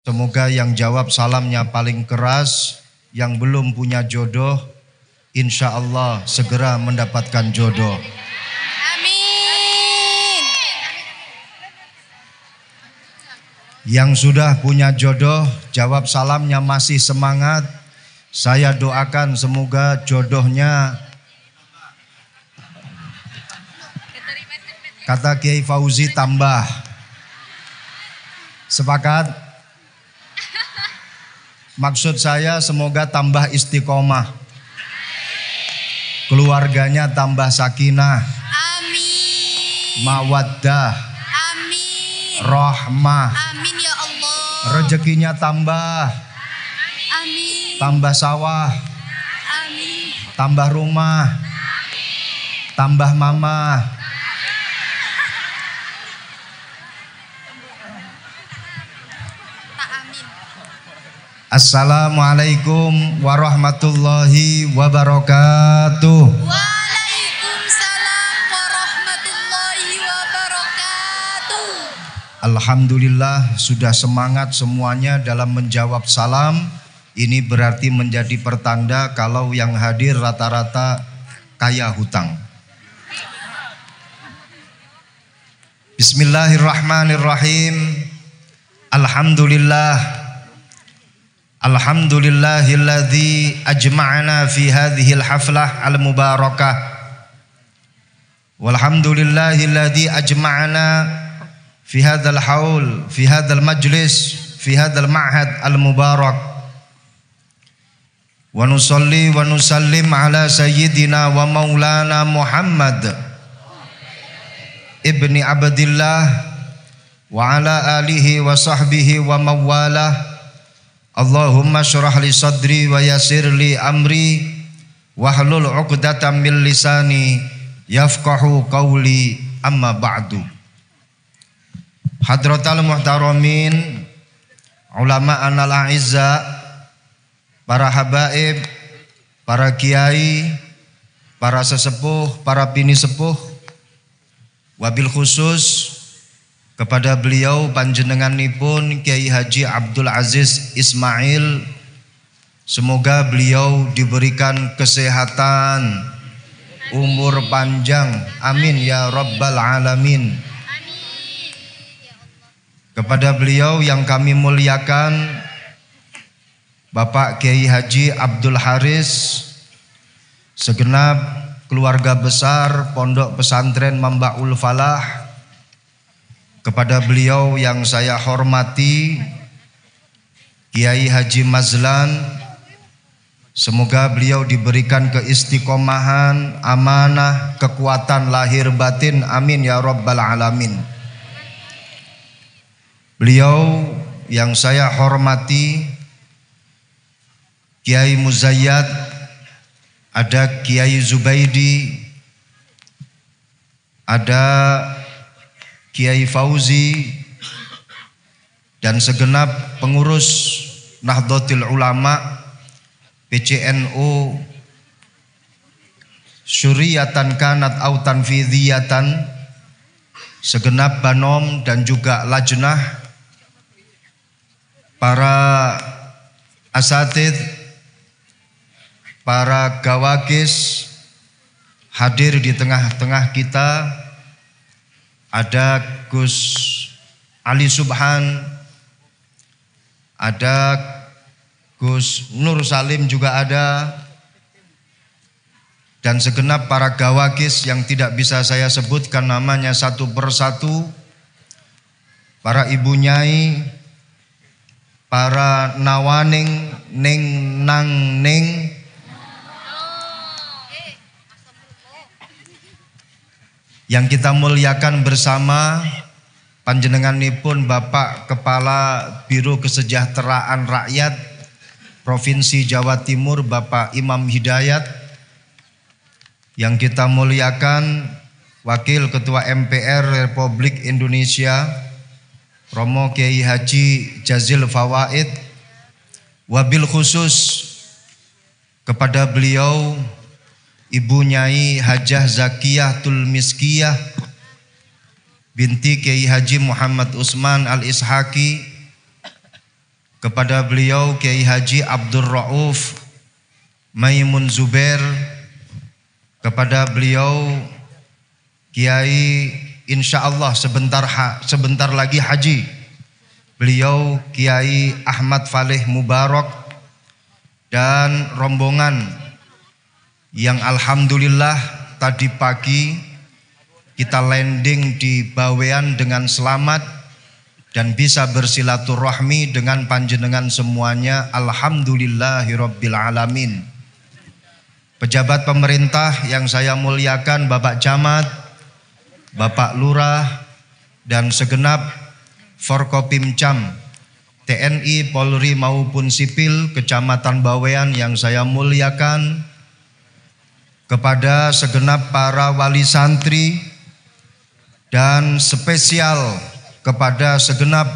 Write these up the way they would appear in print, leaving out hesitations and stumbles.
Semoga yang jawab salamnya paling keras, yang belum punya jodoh, insya Allah segera mendapatkan jodoh. Amin. Yang sudah punya jodoh, jawab salamnya masih semangat. Saya doakan semoga jodohnya, kata Kiai Fauzi, tambah. Sepakat? Maksud saya semoga tambah istiqomah, keluarganya tambah sakinah, Amin. mawaddah, Amin. rahmah, Amin ya Allah. rezekinya tambah, Amin. tambah sawah, Amin. tambah rumah, tambah mama. Tak amin. Assalamualaikum warahmatullahi wabarakatuh. Waalaikumsalam warahmatullahi wabarakatuh. Alhamdulillah sudah semangat semuanya dalam menjawab salam. Ini berarti menjadi pertanda kalau yang hadir rata-rata kaya hutang. Bismillahirrahmanirrahim. Alhamdulillah. Alhamdulillahilladzi ajma'ana fi hadhil haflah al-mubarakah. Walhamdulillahilladzi ajma'ana fi hadzal haul, fi hadzal majlis, fi hadzal ma'had al-mubarak. Wa nusalli wa nusallim ala sayyidina wa maulana Muhammad ibni Abdillah wa ala alihi wa sahbihi wa mawalah. Allahumma syrah li sadri wa yassir li amri wahlul 'uqdatam min lisani yafqahu qawli, amma ba'du. Hadratal muhtaramin, ulama anal a'izza, para habaib, para kiai, para sesepuh, para bini sepuh, wabil khusus kepada beliau panjenenganipun Kiai Haji Abdul Aziz Ismail, semoga beliau diberikan kesehatan, umur panjang, amin ya rabbal alamin. Kepada beliau yang kami muliakan Bapak Kiai Haji Abdul Haris, segenap keluarga besar Pondok Pesantren Mambaul Falah, kepada beliau yang saya hormati Kiai Haji Mazlan, semoga beliau diberikan keistiqomahan, amanah, kekuatan lahir batin, amin ya rabbal alamin. Beliau yang saya hormati Kiai Muzayyad, ada Kiai Zubaidi, ada Kiai Fauzi, dan segenap pengurus Nahdlatul Ulama, PCNU, syuriyatan kanat au tanfidhiyatan, segenap banom dan juga lajnah, para asatidz, para gawakis hadir di tengah-tengah kita. Ada Gus Ali Subhan, ada Gus Nur Salim juga ada, dan segenap para gawakis yang tidak bisa saya sebutkan namanya satu persatu, para ibu nyai, para nawaning, ning nang ning, yang kita muliakan bersama, panjenenganipun Bapak Kepala Biro Kesejahteraan Rakyat Provinsi Jawa Timur, Bapak Imam Hidayat. Yang kita muliakan Wakil Ketua MPR Republik Indonesia Romo Kiai Haji Jazil Fawaid. Wabil khusus kepada beliau Ibu Nyai Hajah Zakiyah Tulmiskiyah binti Kiai Haji Muhammad Usman Al-Ishaqi, kepada beliau Kiai Haji Abdul Rauf Maimun Zubair, kepada beliau Kiai insyaallah sebentar lagi haji, beliau Kiai Ahmad Faleh Mubarak, dan rombongan yang alhamdulillah tadi pagi kita landing di Bawean dengan selamat dan bisa bersilaturahmi dengan panjenengan semuanya, alhamdulillahirabbil alamin. Pejabat pemerintah yang saya muliakan, Bapak Camat, Bapak Lurah, dan segenap Forkopimcam TNI, Polri maupun sipil Kecamatan Bawean yang saya muliakan, kepada segenap para wali santri, dan spesial kepada segenap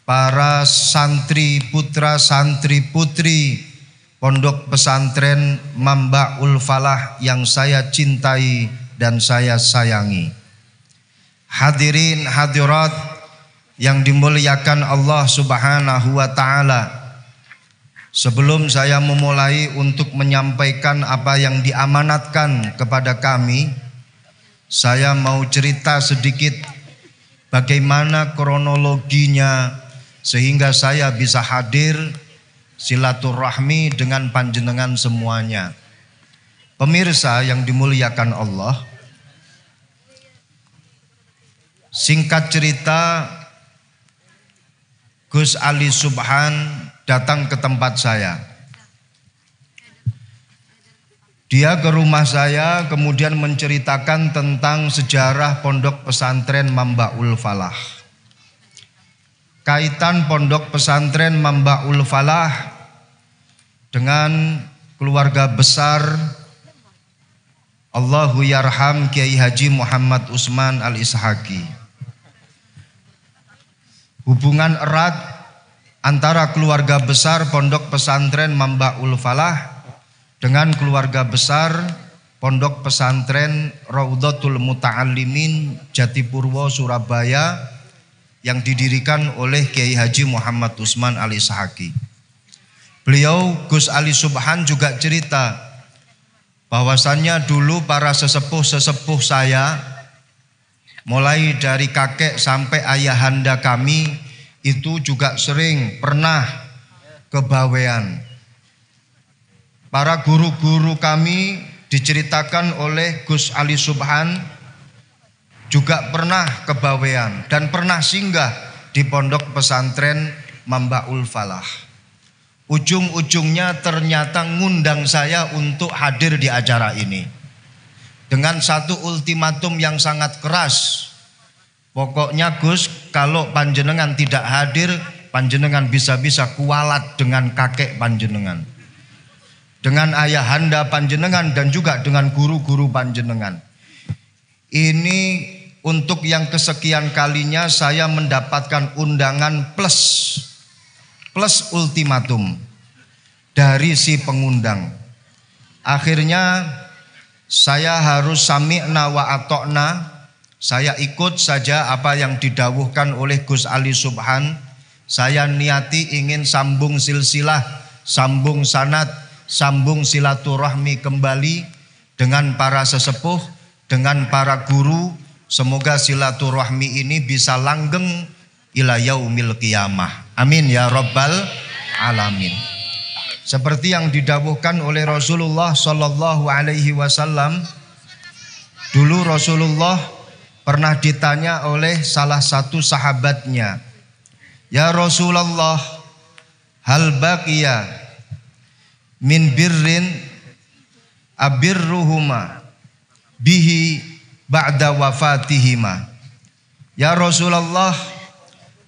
para santri putra santri putri Pondok Pesantren Mambaul Falah yang saya cintai dan saya sayangi. Hadirin hadirat yang dimuliakan Allah Subhanahu wa taala. Sebelum saya memulai untuk menyampaikan apa yang diamanatkan kepada kami, saya mau cerita sedikit bagaimana kronologinya sehingga saya bisa hadir silaturahmi dengan panjenengan semuanya. Pemirsa yang dimuliakan Allah, singkat cerita, Gus Ali Subhan datang ke tempat saya. Dia ke rumah saya kemudian menceritakan tentang sejarah Pondok Pesantren Mambaul Falah. Kaitan Pondok Pesantren Mambaul Falah dengan keluarga besar Allahu yarham Kiai Haji Muhammad Usman Al-Ishaqi. Hubungan erat antara keluarga besar Pondok Pesantren Mambaul Falah dengan keluarga besar Pondok Pesantren Raudhatul Muta'allimin Jatipurwo Surabaya yang didirikan oleh Kiai Haji Muhammad Usman Al-Ishaqi. Beliau Gus Ali Subhan juga cerita bahwasannya dulu para sesepuh-sesepuh saya, mulai dari kakek sampai ayahanda kami, itu juga sering pernah ke Bawean. Para guru-guru kami diceritakan oleh Gus Ali Subhan juga pernah ke Bawean dan pernah singgah di Pondok Pesantren Mambaul Falah. Ujung-ujungnya ternyata ngundang saya untuk hadir di acara ini dengan satu ultimatum yang sangat keras. Pokoknya Gus, kalau panjenengan tidak hadir, panjenengan bisa-bisa kualat dengan kakek panjenengan, dengan ayahanda panjenengan, dan juga dengan guru-guru panjenengan. Ini untuk yang kesekian kalinya saya mendapatkan undangan plus ultimatum dari si pengundang. Akhirnya saya harus sami'na wa atokna. Saya ikut saja apa yang didawuhkan oleh Gus Ali Subhan. Saya niati ingin sambung silsilah, sambung sanad, sambung silaturahmi kembali dengan para sesepuh, dengan para guru. Semoga silaturahmi ini bisa langgeng ila yaumil qiyamah. Amin ya rabbal alamin. Seperti yang didawuhkan oleh Rasulullah sallallahu alaihi wasallam, dulu Rasulullah pernah ditanya oleh salah satu sahabatnya, "Ya Rasulullah, hal baqiya min birrin abirruhuma bihi ba'da wafatihima?" Ya Rasulullah,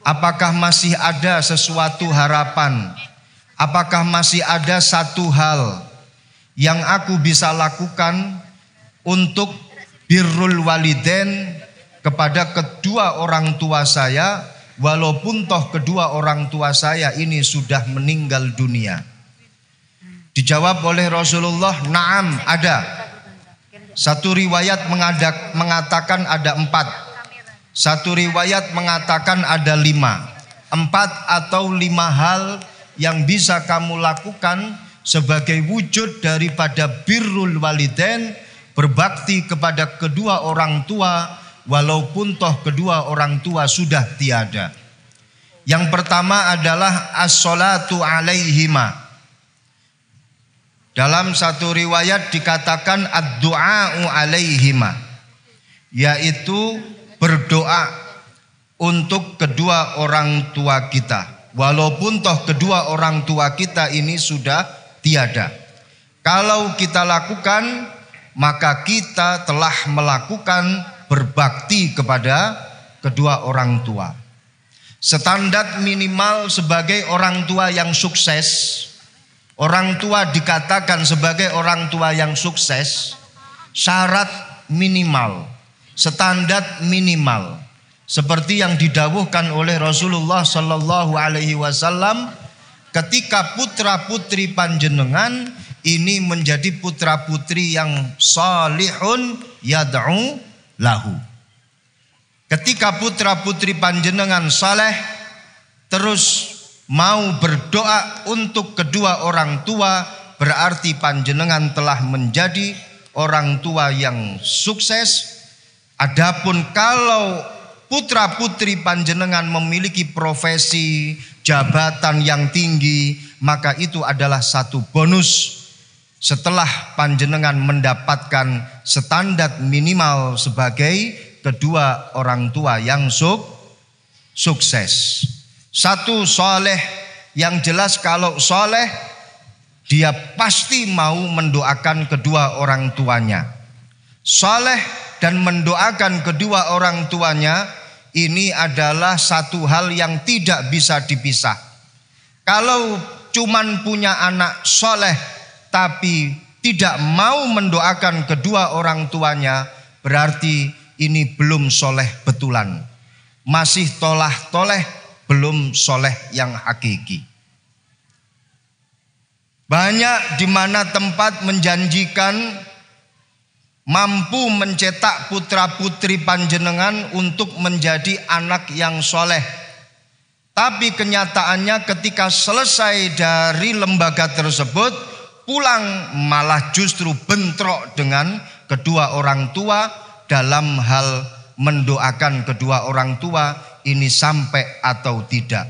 apakah masih ada sesuatu harapan? Apakah masih ada satu hal yang aku bisa lakukan untuk birrul walidain kepada kedua orang tua saya, walaupun toh kedua orang tua saya ini sudah meninggal dunia? Dijawab oleh Rasulullah, "Na'am, ada." Satu riwayat mengatakan ada 4, satu riwayat mengatakan ada 5. 4 atau 5 hal yang bisa kamu lakukan sebagai wujud daripada birrul walidain, berbakti kepada kedua orang tua walaupun toh kedua orang tua sudah tiada. Yang pertama adalah as-salatu alaihima. Dalam satu riwayat dikatakan ad-du'a'u alaihima, yaitu berdoa untuk kedua orang tua kita walaupun toh kedua orang tua kita ini sudah tiada. Kalau kita lakukan, maka kita telah melakukan berbakti kepada kedua orang tua. Standar minimal sebagai orang tua yang sukses, orang tua dikatakan sebagai orang tua yang sukses, syarat minimal, standar minimal, seperti yang didawuhkan oleh Rasulullah Sallallahu Alaihi Wasallam, ketika putra putri panjenengan ini menjadi putra putri yang salihun yad'u lahu. Ketika putra putri panjenengan saleh terus mau berdoa untuk kedua orang tua, berarti panjenengan telah menjadi orang tua yang sukses. Adapun kalau putra putri panjenengan memiliki profesi, jabatan yang tinggi, maka itu adalah satu bonus setelah panjenengan mendapatkan standar minimal sebagai kedua orang tua yang sukses. Satu, soleh. Yang jelas kalau soleh, dia pasti mau mendoakan kedua orang tuanya. Soleh dan mendoakan kedua orang tuanya ini adalah satu hal yang tidak bisa dipisah. Kalau cuman punya anak soleh tapi tidak mau mendoakan kedua orang tuanya, berarti ini belum soleh betulan. Masih tolah-toleh, belum soleh yang hakiki. Banyak di mana tempat menjanjikan mampu mencetak putra putri panjenengan untuk menjadi anak yang soleh. Tapi kenyataannya ketika selesai dari lembaga tersebut, pulang malah justru bentrok dengan kedua orang tua dalam hal mendoakan kedua orang tua ini sampai atau tidak.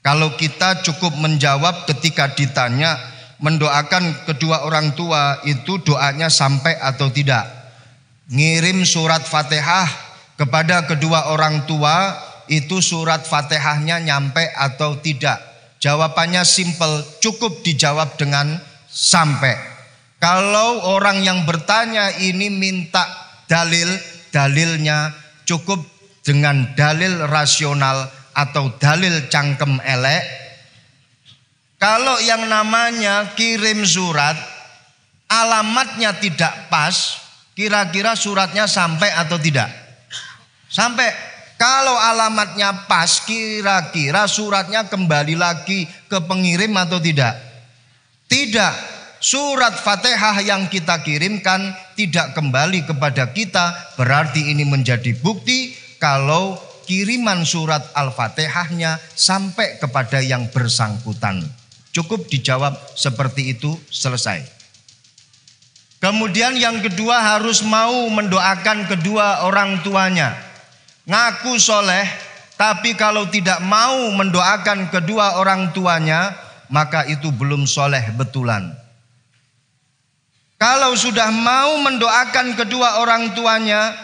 Kalau kita cukup menjawab ketika ditanya mendoakan kedua orang tua itu doanya sampai atau tidak. Ngirim surat Fatihah kepada kedua orang tua itu surat Fatihahnya nyampe atau tidak. Jawabannya simple, cukup dijawab dengan sampai. Kalau orang yang bertanya ini minta dalilnya cukup dengan dalil rasional atau dalil cangkem elek. Kalau yang namanya kirim surat, alamatnya tidak pas, kira-kira suratnya sampai atau tidak? Sampai. Kalau alamatnya pas, kira-kira suratnya kembali lagi ke pengirim atau tidak? Tidak. Surat Fatihah yang kita kirimkan tidak kembali kepada kita, berarti ini menjadi bukti kalau kiriman surat Al-Fatihahnya sampai kepada yang bersangkutan. Cukup dijawab seperti itu, selesai. Kemudian yang kedua, harus mau mendoakan kedua orang tuanya. Ngaku soleh, tapi kalau tidak mau mendoakan kedua orang tuanya, maka itu belum soleh betulan. Kalau sudah mau mendoakan kedua orang tuanya,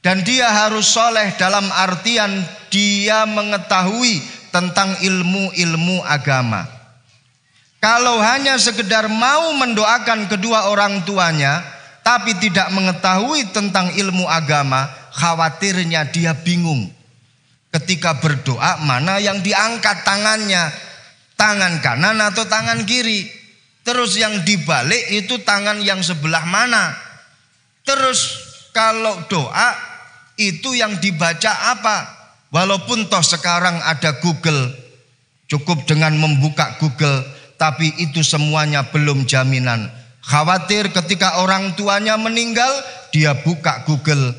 dan dia harus soleh dalam artian dia mengetahui tentang ilmu-ilmu agama. Kalau hanya sekedar mau mendoakan kedua orang tuanya, tapi tidak mengetahui tentang ilmu agama, khawatirnya dia bingung. Ketika berdoa mana yang diangkat tangannya, tangan kanan atau tangan kiri. Terus yang dibalik itu tangan yang sebelah mana? Terus kalau doa itu yang dibaca apa? Walaupun toh sekarang ada Google, cukup dengan membuka Google, tapi itu semuanya belum jaminan. Khawatir ketika orang tuanya meninggal, dia buka Google,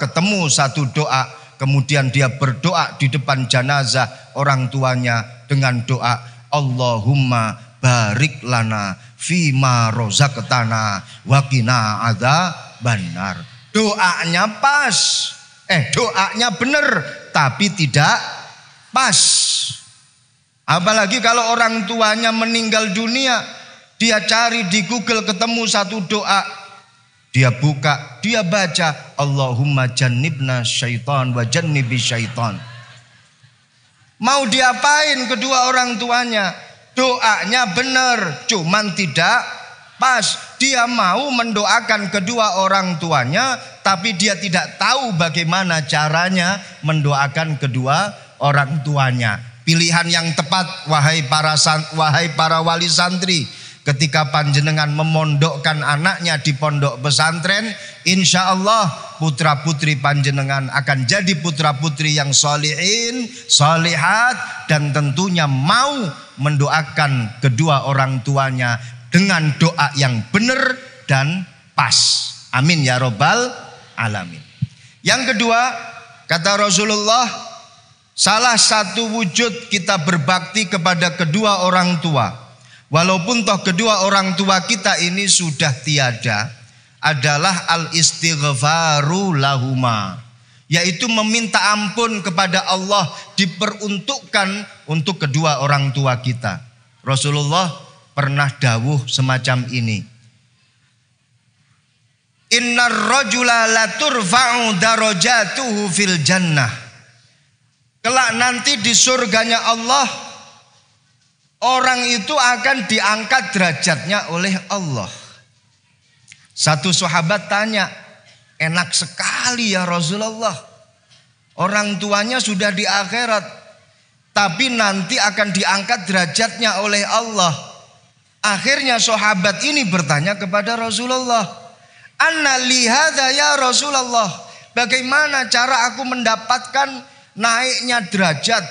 ketemu satu doa, kemudian dia berdoa di depan jenazah, orang tuanya dengan doa Allahumma barik lana fima rozaqtana wa qina adzabannar. Doanya pas, doanya benar tapi tidak pas. Apalagi kalau orang tuanya meninggal dunia, dia cari di Google ketemu satu doa, dia buka, dia baca Allahumma jannibna syaitan wa jannibi syaitan. Mau diapain kedua orang tuanya? Doanya benar, cuman tidak pas. Dia mau mendoakan kedua orang tuanya, tapi dia tidak tahu bagaimana caranya mendoakan kedua orang tuanya. Pilihan yang tepat wahai para wali santri, ketika panjenengan memondokkan anaknya di pondok pesantren, insya Allah putra putri panjenengan akan jadi putra putri yang sholihin, sholihat, dan tentunya mau mendoakan kedua orang tuanya dengan doa yang benar dan pas. Amin ya robbal alamin. Yang kedua, kata Rasulullah, salah satu wujud kita berbakti kepada kedua orang tua, walaupun toh kedua orang tua kita ini sudah tiada, adalah al-istighfaru lahuma, yaitu meminta ampun kepada Allah diperuntukkan untuk kedua orang tua kita. Rasulullah pernah dawuh semacam ini, innar rajula laturfa'u darajatuhu fil jannah. Kelak nanti di surganya Allah, orang itu akan diangkat derajatnya oleh Allah. Satu sahabat tanya, enak sekali ya Rasulullah, orang tuanya sudah di akhirat, tapi nanti akan diangkat derajatnya oleh Allah. Akhirnya sahabat ini bertanya kepada Rasulullah, anna li hadza ya Rasulullah, bagaimana cara aku mendapatkan naiknya derajat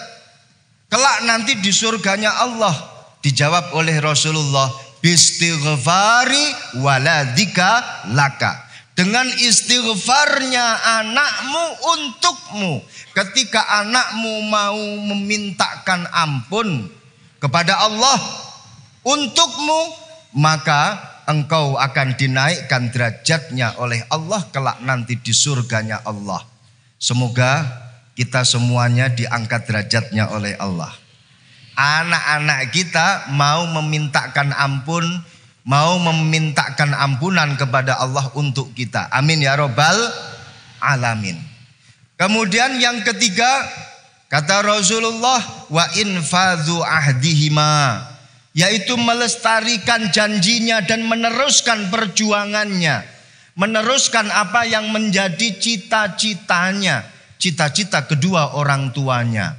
kelak nanti di surganya Allah? Dijawab oleh Rasulullah, bistighfari waladika laka, dengan istighfarnya anakmu untukmu. Ketika anakmu mau memintakan ampun kepada Allah untukmu, maka engkau akan dinaikkan derajatnya oleh Allah kelak nanti di surganya Allah. Semoga kita semuanya diangkat derajatnya oleh Allah. Anak-anak kita mau memintakan ampun, mau memintakan ampunan kepada Allah untuk kita. Amin ya robbal alamin. Kemudian yang ketiga, kata Rasulullah, wa infadhu ahdihima, yaitu melestarikan janjinya dan meneruskan perjuangannya, meneruskan apa yang menjadi cita-citanya, cita-cita kedua orang tuanya.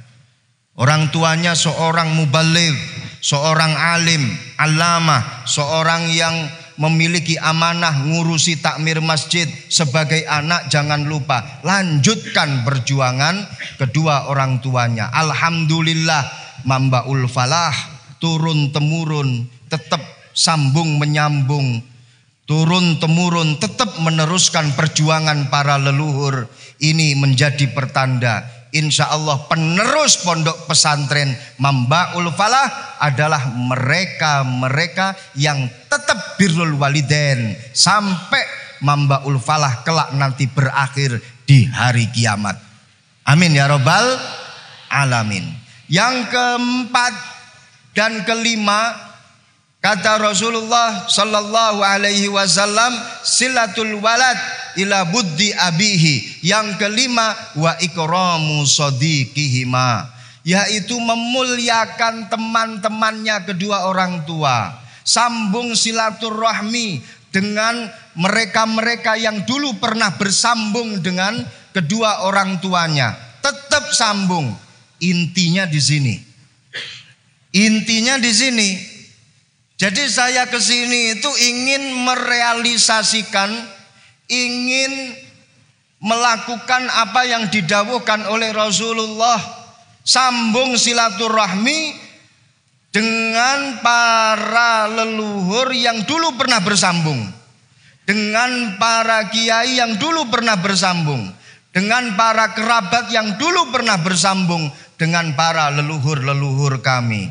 Orang tuanya seorang mubaligh, seorang alim, alamah, seorang yang memiliki amanah ngurusi takmir masjid. Sebagai anak jangan lupa lanjutkan perjuangan kedua orang tuanya. Alhamdulillah, Mambaul Falah turun temurun tetap sambung menyambung, turun temurun tetap meneruskan perjuangan para leluhur. Ini menjadi pertanda, insya Allah penerus pondok pesantren Mambaul Falah adalah mereka-mereka yang tetap birrul walidain sampai Mambaul Falah kelak nanti berakhir di hari kiamat. Amin ya robbal alamin. Yang keempat dan kelima, kata Rasulullah sallallahu alaihi wasallam, silatul walad ila buddi abihi. Yang kelima, wa ikramu sadiqihima, yaitu memuliakan teman-temannya kedua orang tua. Sambung silaturahmi dengan mereka-mereka yang dulu pernah bersambung dengan kedua orang tuanya. Tetap sambung. Intinya di sini. Intinya di sini. Jadi saya ke sini itu ingin merealisasikan, ingin melakukan apa yang didawuhkan oleh Rasulullah. Sambung silaturahmi dengan para leluhur yang dulu pernah bersambung, dengan para kiai yang dulu pernah bersambung, dengan para kerabat yang dulu pernah bersambung. dengan para leluhur-leluhur kami.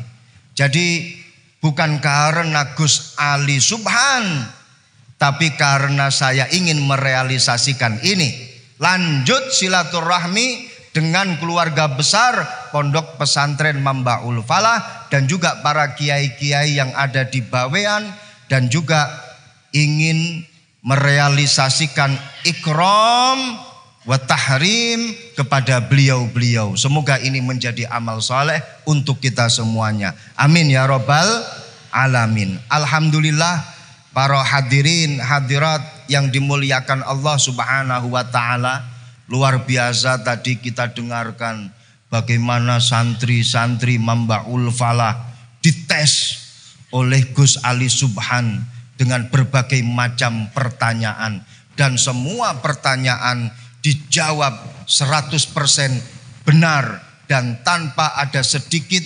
Jadi bukan karena Gus Ali Subhan, tapi karena saya ingin merealisasikan ini. Lanjut silaturahmi dengan keluarga besar Pondok Pesantren Mambaul Falah dan juga para kiai-kiai yang ada di Bawean, dan juga ingin merealisasikan ikram wa tahrim kepada beliau-beliau. Semoga ini menjadi amal soleh untuk kita semuanya. Amin ya rabbal alamin. Alhamdulillah, para hadirin hadirat yang dimuliakan Allah Subhanahu wa taala, luar biasa tadi kita dengarkan bagaimana santri-santri Mambaul Falah dites oleh Gus Ali Subhan dengan berbagai macam pertanyaan, dan semua pertanyaan dijawab 100% benar dan tanpa ada sedikit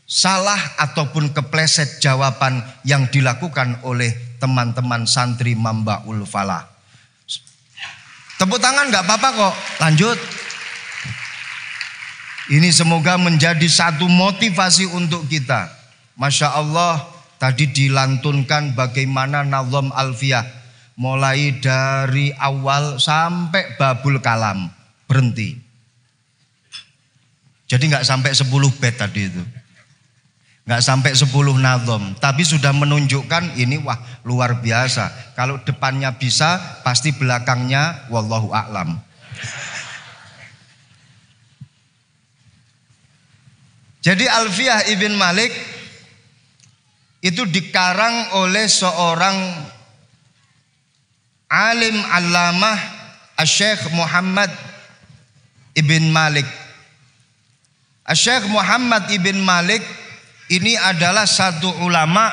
salah ataupun kepleset jawaban yang dilakukan oleh teman-teman santri Mambaul Falah. Tepuk tangan gak apa-apa kok, lanjut. Ini semoga menjadi satu motivasi untuk kita. Masya Allah, tadi dilantunkan bagaimana nazam alfiyah, mulai dari awal sampai babul kalam, berhenti. Jadi gak sampai 10 bait tadi itu, gak sampai 10 nazam, tapi sudah menunjukkan ini wah luar biasa. Kalau depannya bisa, pasti belakangnya wallahu a'lam. Jadi Alfiyah Ibn Malik itu dikarang oleh seorang alim allamah Asy-Syaikh Muhammad Ibn Malik. Asy-Syaikh Muhammad Ibn Malik ini adalah satu ulama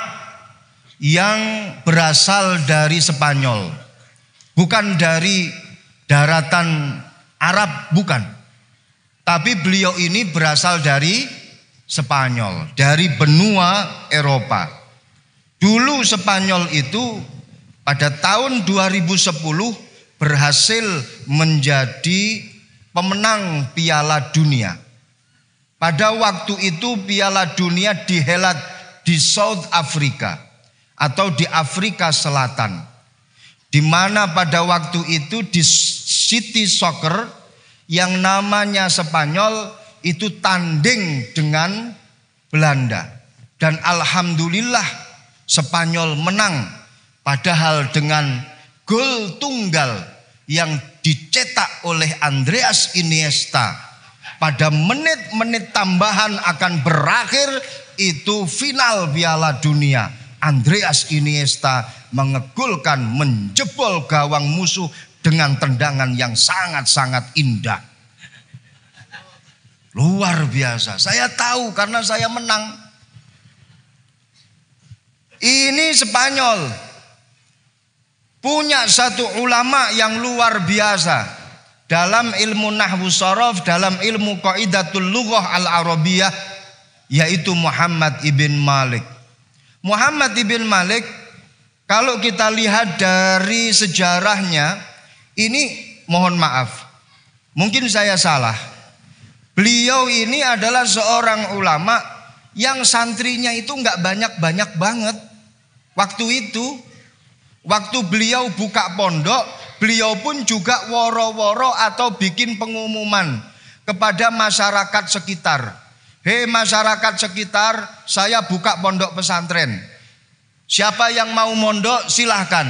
yang berasal dari Spanyol, bukan dari daratan Arab, bukan. Tapi beliau ini berasal dari Spanyol, dari benua Eropa. Dulu Spanyol itu pada tahun 2010 berhasil menjadi pemenang Piala Dunia. Pada waktu itu Piala Dunia dihelat di South Africa atau di Afrika Selatan, di mana pada waktu itu di City Soccer yang namanya Spanyol itu tanding dengan Belanda, dan alhamdulillah Spanyol menang, padahal dengan gol tunggal yang dicetak oleh Andreas Iniesta pada menit-menit tambahan akan berakhir itu final Piala Dunia. Andreas Iniesta mengegolkan, menjebol gawang musuh dengan tendangan yang sangat-sangat indah. Luar biasa. Saya tahu karena saya menang. Ini Spanyol punya satu ulama yang luar biasa dalam ilmu nahwu sharaf, dalam ilmu qaidatul lughah al-arabiyah, yaitu Muhammad Ibn Malik. Muhammad Ibn Malik, kalau kita lihat dari sejarahnya, ini mohon maaf, mungkin saya salah. Beliau ini adalah seorang ulama yang santrinya itu nggak banyak-banyak banget. Waktu itu, waktu beliau buka pondok, beliau pun juga woro-woro atau bikin pengumuman kepada masyarakat sekitar. Hei masyarakat sekitar, saya buka pondok pesantren. Siapa yang mau mondok silahkan.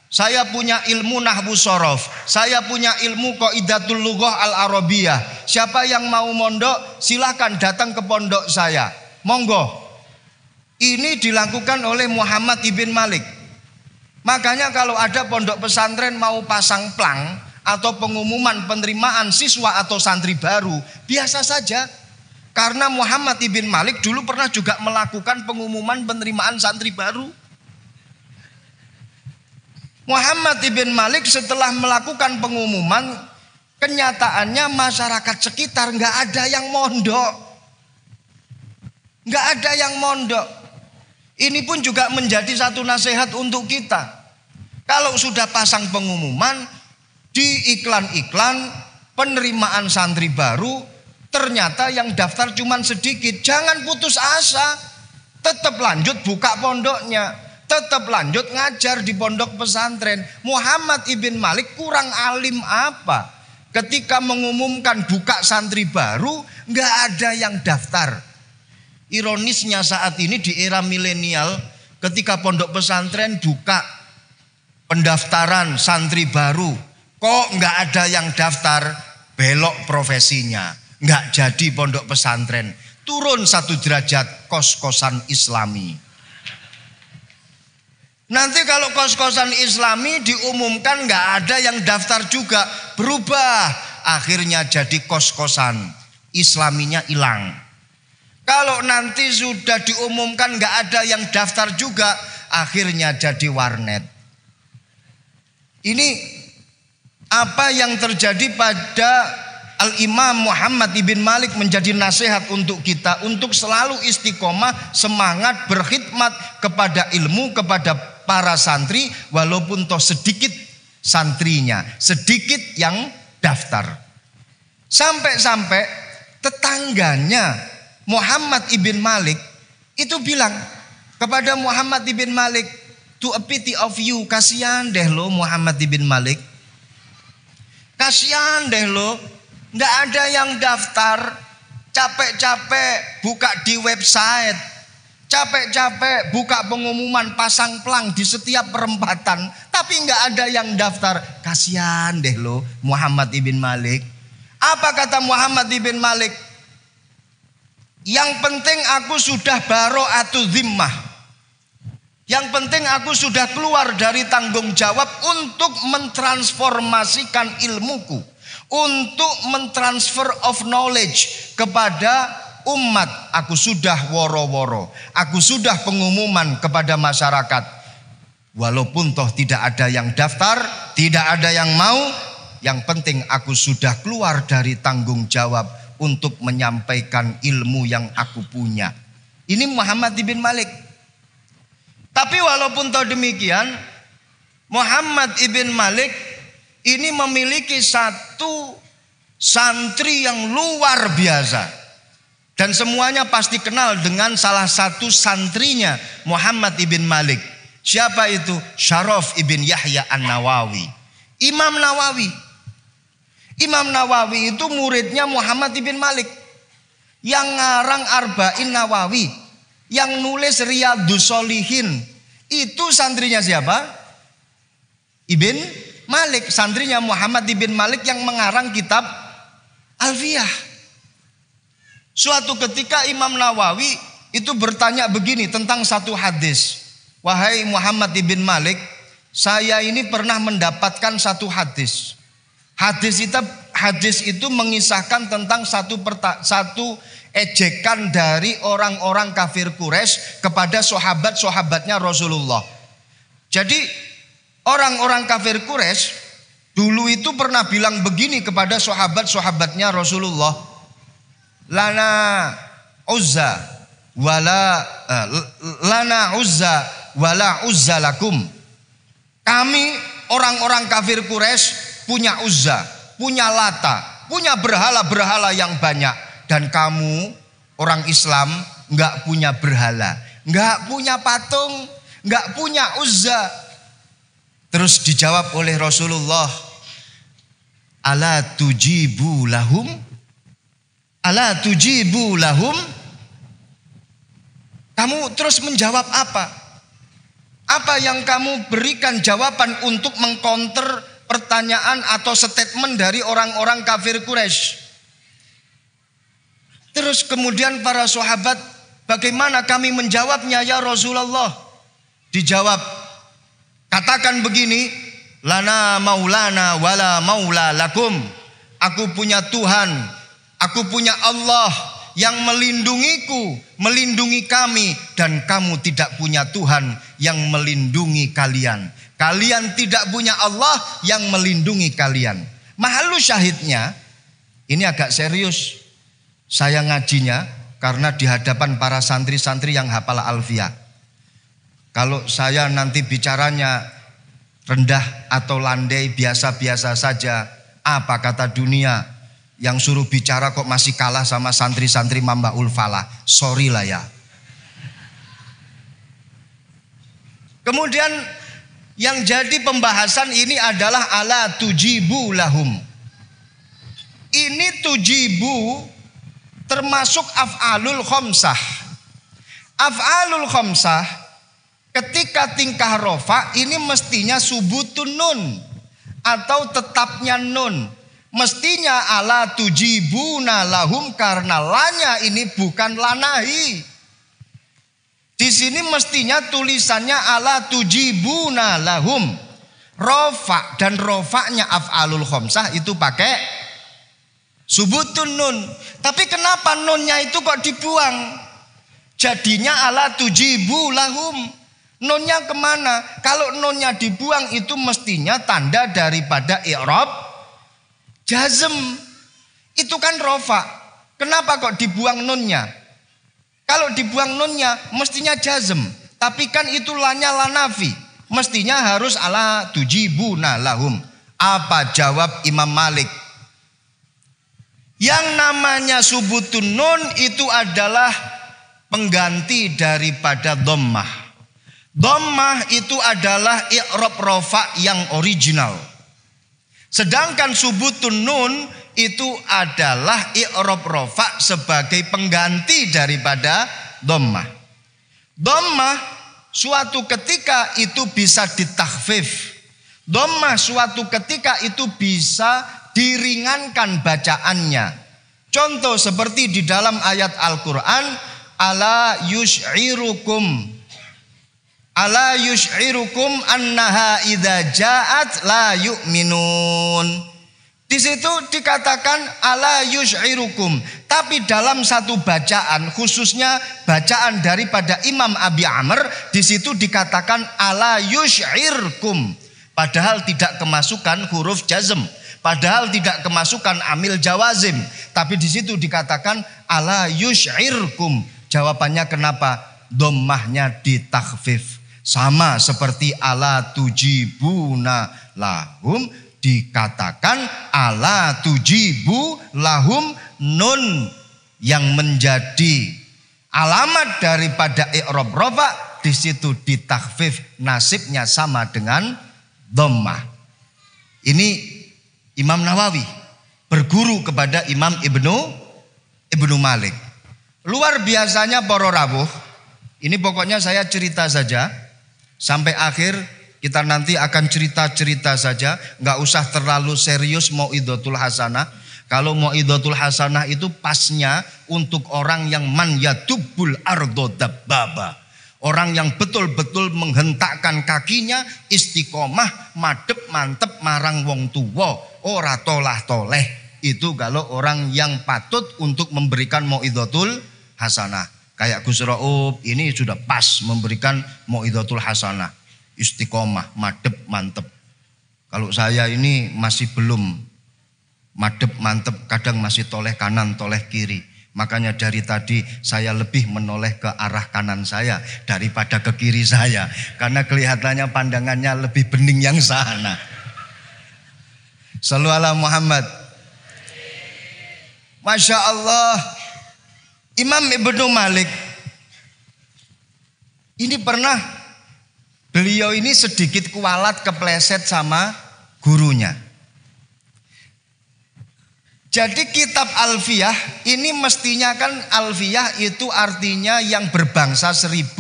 Saya punya ilmu nahwu sharaf, saya punya ilmu qaidatul lughah al-arabiyah. Siapa yang mau mondok silakan datang ke pondok saya. Monggo. Ini dilakukan oleh Muhammad Ibn Malik. Makanya kalau ada pondok pesantren mau pasang plang atau pengumuman penerimaan siswa atau santri baru, biasa saja. Karena Muhammad Ibn Malik dulu pernah juga melakukan pengumuman penerimaan santri baru. Muhammad Ibn Malik setelah melakukan pengumuman, kenyataannya masyarakat sekitar nggak ada yang mondok, nggak ada yang mondok. Ini pun juga menjadi satu nasihat untuk kita. Kalau sudah pasang pengumuman di iklan-iklan penerimaan santri baru, Ternyata yang daftar cuman sedikit. Jangan putus asa. Tetap lanjut buka pondoknya. Tetap lanjut ngajar di pondok pesantren. Muhammad ibn Malik kurang alim apa? Ketika mengumumkan buka santri baru, nggak ada yang daftar. Ironisnya saat ini di era milenial, ketika pondok pesantren buka pendaftaran santri baru, kok nggak ada yang daftar, belok profesinya, nggak jadi pondok pesantren, turun 1 derajat kos-kosan Islami. Nanti kalau kos-kosan Islami diumumkan nggak ada yang daftar juga, berubah, akhirnya jadi kos-kosan Islaminya hilang. Kalau nanti sudah diumumkan nggak ada yang daftar juga, akhirnya jadi warnet. Ini apa yang terjadi pada Al-Imam Muhammad ibn Malik menjadi nasihat untuk kita untuk selalu istiqomah, semangat berkhidmat kepada ilmu, kepada para santri, walaupun toh sedikit santrinya, sedikit yang daftar. Sampai-sampai tetangganya Muhammad ibn Malik itu bilang kepada Muhammad ibn Malik, to a pity of you, kasihan deh lo Muhammad ibn Malik. Kasihan deh lo, nggak ada yang daftar, capek-capek buka di website, capek-capek buka pengumuman pasang pelang di setiap perempatan, tapi nggak ada yang daftar. Kasihan deh lo Muhammad ibn Malik. Apa kata Muhammad ibn Malik? Yang penting aku sudah baro'atu zimmah. Yang penting aku sudah keluar dari tanggung jawab untuk mentransformasikan ilmuku, untuk mentransfer of knowledge kepada umat. Aku sudah woro-woro, aku sudah pengumuman kepada masyarakat. Walaupun toh tidak ada yang daftar, tidak ada yang mau, yang penting aku sudah keluar dari tanggung jawab untuk menyampaikan ilmu yang aku punya. Ini Muhammad ibn Malik. Tapi walaupun toh demikian, Muhammad ibn Malik ini memiliki satu santri yang luar biasa. Dan semuanya pasti kenal dengan salah satu santrinya Muhammad ibn Malik. Siapa itu? Syaraf ibn Yahya an-Nawawi. Imam Nawawi. Imam Nawawi itu muridnya Muhammad ibn Malik. Yang ngarang Arba'in Nawawi, yang nulis Riyadhus Shalihin, itu santrinya siapa? Ibn Malik, santrinya Muhammad ibn Malik yang mengarang kitab Alfiyah. Suatu ketika Imam Nawawi itu bertanya begini tentang satu hadis. Wahai Muhammad ibn Malik, saya ini pernah mendapatkan satu hadis. Hadis itu mengisahkan tentang satu ejekan dari orang-orang kafir Quraisy kepada sahabat-sahabatnya Rasulullah. Jadi orang-orang kafir Quraisy dulu itu pernah bilang begini kepada sahabat-sahabatnya Rasulullah. Lana uzza wala uzza lakum. Kami orang-orang kafir Quraisy punya Uzza, punya Lata, punya berhala-berhala yang banyak. Dan kamu orang Islam nggak punya berhala, nggak punya patung, nggak punya Uzza. Terus dijawab oleh Rasulullah, ala tujibu lahum, ala tujibu lahum. Kamu terus menjawab apa? Apa yang kamu berikan jawaban untuk mengcounter pertanyaan atau statement dari orang-orang kafir Quraisy? Terus kemudian para sahabat, bagaimana kami menjawabnya ya Rasulullah? Dijawab, katakan begini, lana maulana wala maula lakum. Aku punya Tuhan, aku punya Allah yang melindungiku, melindungi kami, dan kamu tidak punya Tuhan yang melindungi kalian. Kalian tidak punya Allah yang melindungi kalian. Mahalu syahidnya, ini agak serius saya ngajinya karena di hadapan para santri-santri yang hafal Alfiyah. Kalau saya nanti bicaranya rendah atau landai biasa-biasa saja, apa kata dunia? Yang suruh bicara kok masih kalah sama santri-santri Mambaul Falah. Sorry lah ya. Kemudian yang jadi pembahasan ini adalah ala tujibu lahum. Ini tujibu termasuk af'alul khamsah. Af'alul khamsah ketika tingkah rofa ini mestinya subutun nun atau tetapnya nun. Mestinya ala tujibuna lahum karena lanya ini bukan lanahi. Di sini mestinya tulisannya ala tujibuna lahum. Rofa dan rofanya af'alul khamsah itu pakai subutun nun. Tapi kenapa nunnya itu kok dibuang? Jadinya ala tujibu lahum. Nunnya kemana? Kalau nunnya dibuang itu mestinya tanda daripada i'rab jazm. Itu kan rofa. Kenapa kok dibuang nunnya? Kalau dibuang nunnya mestinya jazm. Tapi kan itu lanya lanafi. Mestinya harus ala tujibuna lahum. Apa jawab Imam Malik? Yang namanya subutun nun itu adalah pengganti daripada dhammah. Dhammah itu adalah i'rab rofa yang original. Sedangkan subutun nun itu adalah i'rab rofa sebagai pengganti daripada dhammah. Dhammah suatu ketika itu bisa ditakhfif. Dhammah suatu ketika itu bisa diringankan bacaannya. Contoh seperti di dalam ayat Al-Quran, ala yush'irukum annaha idza ja'at la yu'minun. Di situ dikatakan ala yush'irukum, tapi dalam satu bacaan khususnya bacaan daripada Imam Abi Amr di situ dikatakan ala yush'irkum, padahal tidak kemasukan huruf jazm, padahal tidak kemasukan amil jawazim, tapi di situ dikatakan ala yush'irkum. Jawabannya kenapa? Dhammahnya ditakhfif. Sama seperti ala tujibuna lahum dikatakan ala tujibu lahum, nun yang menjadi alamat daripada i'rab rafa di situ ditakhfif, nasibnya sama dengan dhammah. Ini Imam Nawawi berguru kepada Imam Ibnu Malik. Luar biasanya para rawuh. Ini pokoknya saya cerita saja. Sampai akhir kita nanti akan cerita-cerita saja, nggak usah terlalu serius mau'idotul hasanah. Kalau mau'idotul hasanah itu pasnya untuk orang yang man yadubul ardo dabbaba. Orang yang betul-betul menghentakkan kakinya istiqomah, madep mantep marang wong tuwa, ora tolah toleh. Itu kalau orang yang patut untuk memberikan mau'idotul hasanah. Kayak Gus Raub ini sudah pas memberikan mau'idotul hasanah. Istiqomah, madep, mantep. Kalau saya ini masih belum madep, mantep. Kadang masih toleh kanan, toleh kiri. Makanya dari tadi saya lebih menoleh ke arah kanan saya daripada ke kiri saya. Karena kelihatannya pandangannya lebih bening yang sana. Shallu ala Muhammad. Masya Allah. Imam Ibnu Malik ini pernah, beliau ini sedikit kualat kepleset sama gurunya. Jadi kitab Alfiyah ini mestinya kan Alfiyah itu artinya yang berbangsa 1000.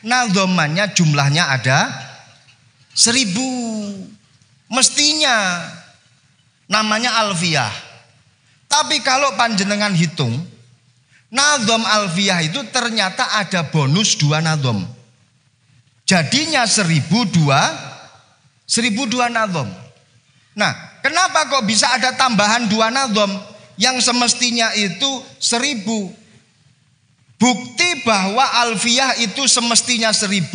Nah dhamanya jumlahnya ada 1000. Mestinya namanya Alfiyah. Tapi kalau panjenengan hitung, nadhom Alfiyah itu ternyata ada bonus 2 nadhom. Jadinya 1002 nadhom. Nah, kenapa kok bisa ada tambahan 2 nadhom yang semestinya itu 1000? Bukti bahwa Alfiyah itu semestinya 1000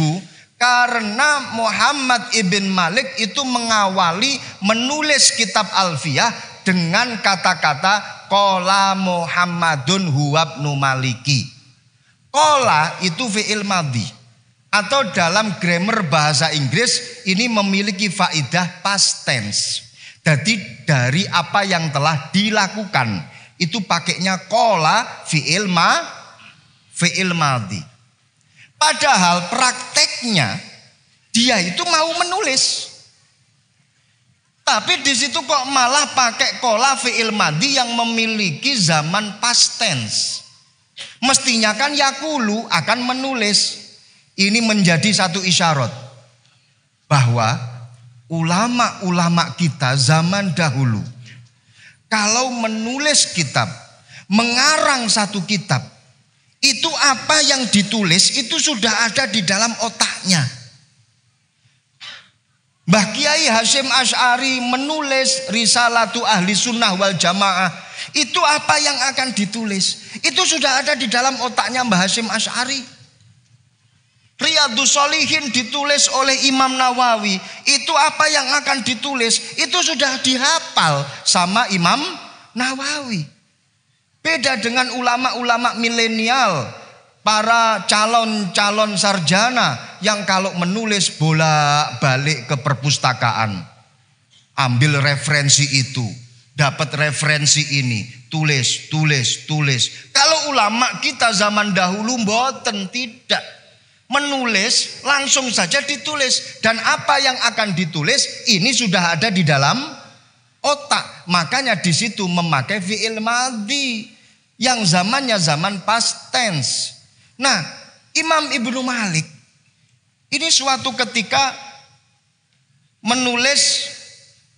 karena Muhammad ibn Malik itu mengawali menulis kitab Alfiyah dengan kata-kata qala Muhammadun huwabnu Maliki. Qala itu fi'il madhi, atau dalam grammar bahasa Inggris ini memiliki faidah past tense. Jadi dari apa yang telah dilakukan. Itu pakainya qala fi'il madhi. Padahal prakteknya dia itu mau menulis. Tapi di situ kok malah pakai qala fi'il madhi yang memiliki zaman past tense. Mestinya kan yaqulu akan menulis. Ini menjadi satu isyarat bahwa ulama-ulama kita zaman dahulu kalau menulis kitab, mengarang satu kitab, itu apa yang ditulis itu sudah ada di dalam otaknya. Mbah Kiai Hasyim Asy'ari menulis Risalatu Ahli Sunnah wal Jamaah. Itu apa yang akan ditulis? Itu sudah ada di dalam otaknya Mbah Hasyim Asy'ari. Riyadhus Shalihin ditulis oleh Imam Nawawi. Itu apa yang akan ditulis? Itu sudah dihafal sama Imam Nawawi. Beda dengan ulama-ulama milenial, para calon-calon sarjana yang kalau menulis bolak-balik ke perpustakaan, ambil referensi itu, dapat referensi ini, tulis. Kalau ulama kita zaman dahulu mboten, tidak menulis, langsung saja ditulis. Dan apa yang akan ditulis ini sudah ada di dalam otak. Makanya di situ memakai fi'il madhi yang zamannya zaman past tense. Nah, Imam Ibnu Malik ini suatu ketika menulis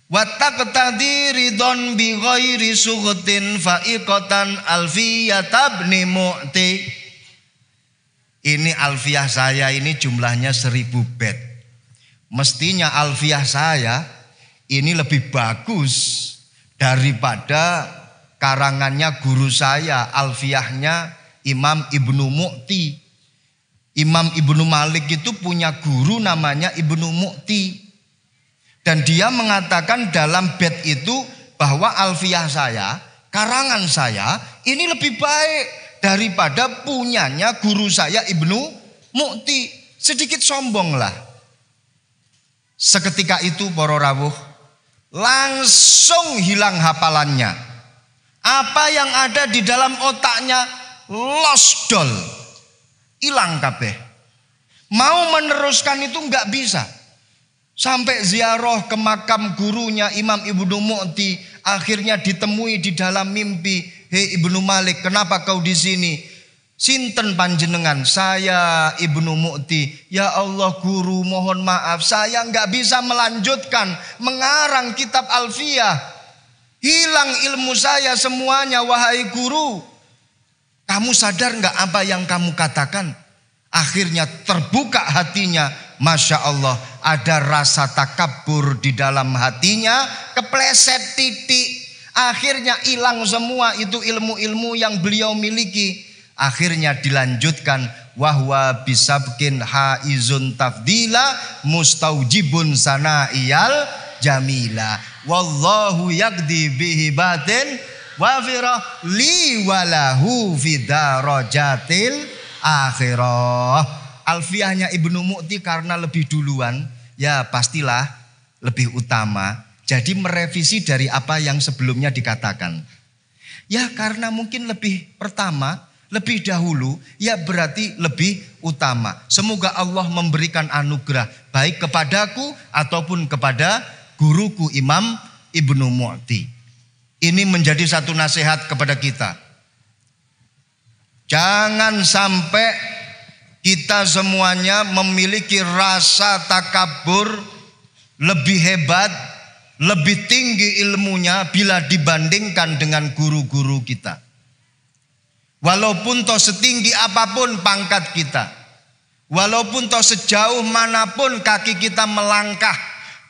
wa taqtadi ridon bi ghairi sughtin fa'iqatan alfiyat ibn mu'ti. Ini alfiyah saya ini jumlahnya 1000 bait. Mestinya alfiyah saya ini lebih bagus daripada karangannya guru saya, alfiyahnya Imam Ibnu Mu'ti. Imam Ibnu Malik itu punya guru namanya Ibnu Mu'ti. Dan dia mengatakan dalam bait itu bahwa alfiyah saya, karangan saya ini lebih baik daripada punyanya guru saya Ibnu Mu'ti. Sedikit sombong lah. Seketika itu para rawuh langsung hilang hafalannya. Apa yang ada di dalam otaknya lost dol, hilang kabeh. Mau meneruskan itu nggak bisa. Sampai ziarah ke makam gurunya Imam Ibnu Mu'ti, akhirnya ditemui di dalam mimpi. Hei Ibnu Malik, kenapa kau di sini? Sinten panjenengan? Saya Ibnu Mu'ti. Ya Allah guru, mohon maaf, saya nggak bisa melanjutkan mengarang kitab Alfiyah. Hilang ilmu saya semuanya, wahai guru. Kamu sadar nggak apa yang kamu katakan? Akhirnya terbuka hatinya. Masya Allah, ada rasa takabur di dalam hatinya. Kepleset titik. Akhirnya hilang semua itu ilmu-ilmu yang beliau miliki. Akhirnya dilanjutkan. Wahwa bisabkin haizun tafdila mustaujibun sana'iyal jamila. Wallahu yaqdi bihibatin wafirah li walahu fidarajatil akhirah. Alfiyahnya Ibnu Mu'ti karena lebih duluan, ya pastilah lebih utama. Jadi merevisi dari apa yang sebelumnya dikatakan. Ya karena mungkin lebih pertama, lebih dahulu, ya berarti lebih utama. Semoga Allah memberikan anugerah baik kepadaku ataupun kepada guruku Imam Ibnu Mu'ti. Ini menjadi satu nasihat kepada kita. Jangan sampai kita semuanya memiliki rasa takabur lebih hebat, lebih tinggi ilmunya bila dibandingkan dengan guru-guru kita. Walaupun toh setinggi apapun pangkat kita, walaupun toh sejauh manapun kaki kita melangkah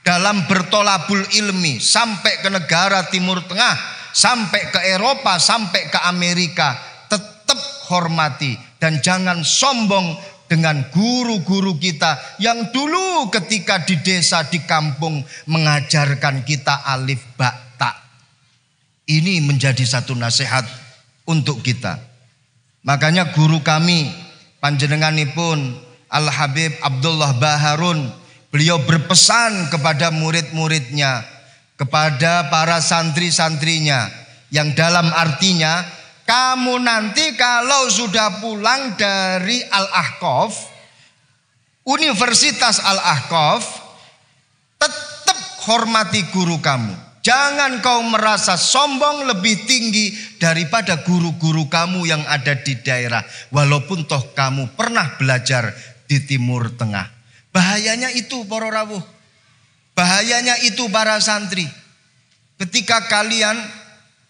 dalam bertolabul ilmi sampai ke negara Timur Tengah, sampai ke Eropa, sampai ke Amerika, tetap hormati dan jangan sombong dengan guru-guru kita yang dulu ketika di desa, di kampung mengajarkan kita alif ba ta. Ini menjadi satu nasihat untuk kita. Makanya guru kami panjenenganipun Al Habib Abdullah Baharun, beliau berpesan kepada murid-muridnya, kepada para santri-santrinya, yang dalam artinya kamu nanti kalau sudah pulang dari Al-Ahqaf, Universitas Al-Ahqaf, tetap hormati guru kamu. Jangan kau merasa sombong lebih tinggi daripada guru-guru kamu yang ada di daerah, walaupun toh kamu pernah belajar di Timur Tengah. Bahayanya itu para rawuh. Bahayanya itu para santri. Ketika kalian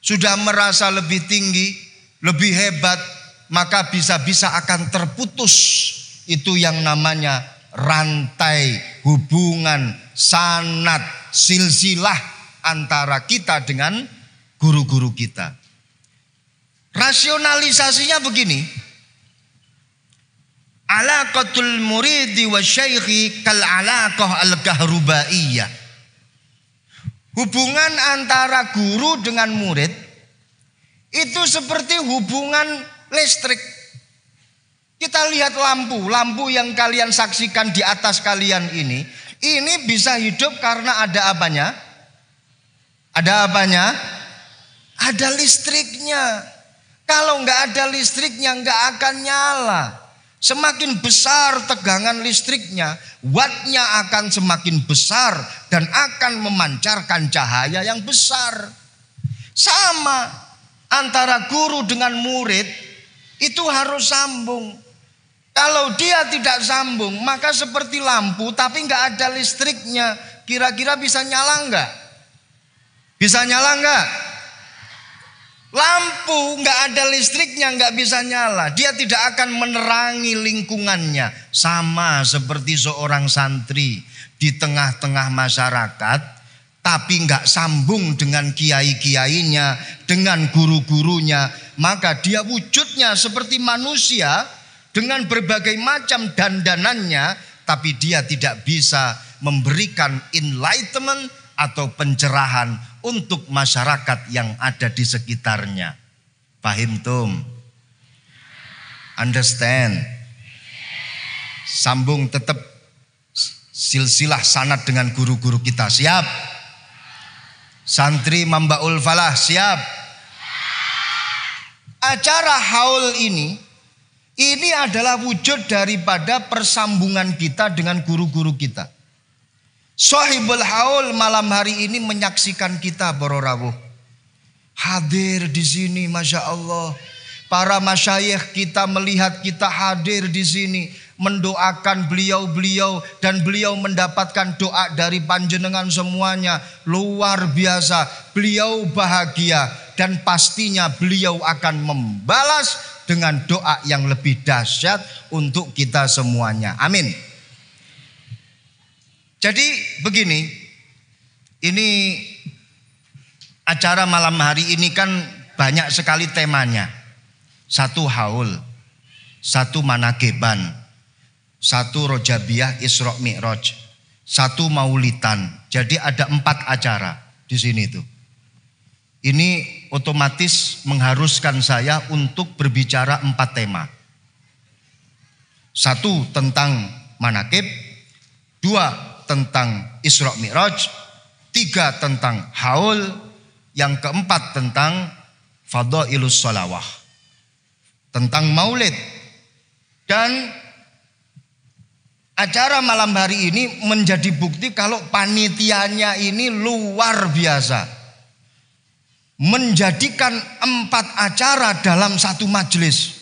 sudah merasa lebih tinggi, lebih hebat, maka bisa-bisa akan terputus itu yang namanya rantai hubungan, sanad, silsilah antara kita dengan guru-guru kita. Rasionalisasinya begini. Alaqatul muridi wa syaikhi kal alaqah al-kahrubaiyah. Hubungan antara guru dengan murid itu seperti hubungan listrik. Kita lihat lampu yang kalian saksikan di atas kalian ini bisa hidup karena ada apanya? Ada apanya? Ada listriknya. Kalau nggak ada listriknya nggak akan nyala. Semakin besar tegangan listriknya, wattnya akan semakin besar dan akan memancarkan cahaya yang besar. Sama antara guru dengan murid itu harus sambung. Kalau dia tidak sambung, maka seperti lampu tapi nggak ada listriknya. Kira-kira bisa nyala nggak? Bisa nyala nggak? Lampu nggak ada listriknya nggak bisa nyala. Dia tidak akan menerangi lingkungannya. Sama seperti seorang santri di tengah-tengah masyarakat, tapi nggak sambung dengan kiai-kiainya, dengan guru-gurunya, maka dia wujudnya seperti manusia dengan berbagai macam dandanannya, tapi dia tidak bisa memberikan enlightenment atau pencerahan untuk masyarakat yang ada di sekitarnya. Paham tum? Understand? Sambung tetap silsilah sanad dengan guru-guru kita. Siap? Santri Mambaul Falah siap? Acara haul ini adalah wujud daripada persambungan kita dengan guru-guru kita. Shahibul haul malam hari ini menyaksikan kita para rawuh. Hadir di sini, Masya Allah. Para masyayikh kita melihat kita hadir di sini, mendoakan beliau-beliau, dan beliau mendapatkan doa dari panjenengan semuanya. Luar biasa, beliau bahagia dan pastinya beliau akan membalas dengan doa yang lebih dahsyat untuk kita semuanya. Amin. Jadi begini, ini acara malam hari ini kan banyak sekali temanya. Satu haul, satu manakeban, satu rojabiah Isra Mi'raj, satu maulitan. Jadi ada 4 acara di sini tuh. Ini otomatis mengharuskan saya untuk berbicara 4 tema. 1 tentang manakib, 2 tentang Isra Mi'raj, 3 tentang haul, yang keempat tentang fadailus sholawah, tentang maulid. Dan acara malam hari ini menjadi bukti kalau panitianya ini luar biasa, menjadikan 4 acara dalam satu majelis.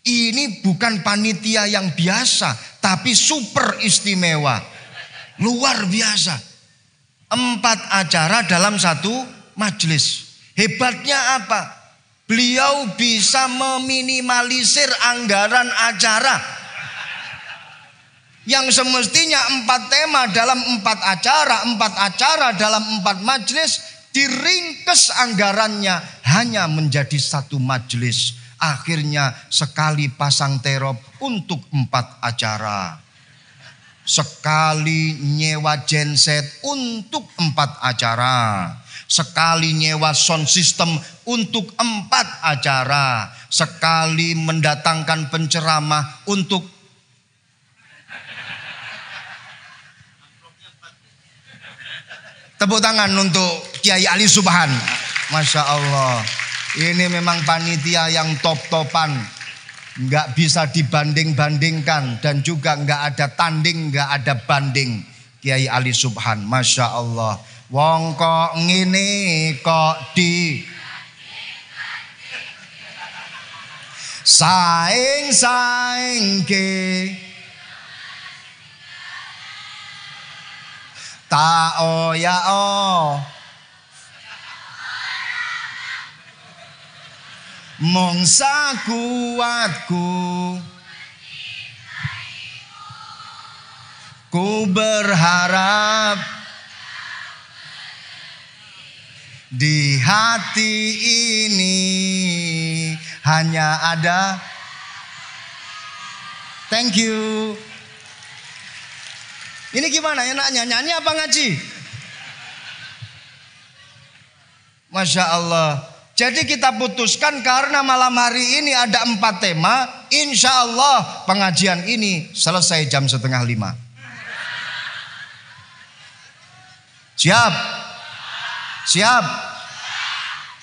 Ini bukan panitia yang biasa, tapi super istimewa. Luar biasa. 4 acara dalam satu majelis. Hebatnya apa? Beliau bisa meminimalisir anggaran acara. Yang semestinya 4 tema dalam 4 acara dalam 4 majelis, diringkes anggarannya hanya menjadi 1 majelis. Akhirnya sekali pasang terop untuk 4 acara. Sekali nyewa genset untuk 4 acara. Sekali nyewa sound system untuk 4 acara. Sekali mendatangkan penceramah untuk tepuk tangan untuk Kiai Ali Subhan. Masya Allah. Ini memang panitia yang top-topan. Nggak bisa dibanding-bandingkan. Dan juga nggak ada tanding, nggak ada banding. Kiai Ali Subhan. Masya Allah. Wong kok ngene kok di saing-saing ke ta o ya o mong sakuatku ku berharap di hati ini hanya ada. Thank you. Ini gimana enaknya, nyanyi apa ngaji? Masya Allah. Jadi kita putuskan karena malam hari ini ada 4 tema. Insya Allah pengajian ini selesai jam 4:30. Siap? Siap?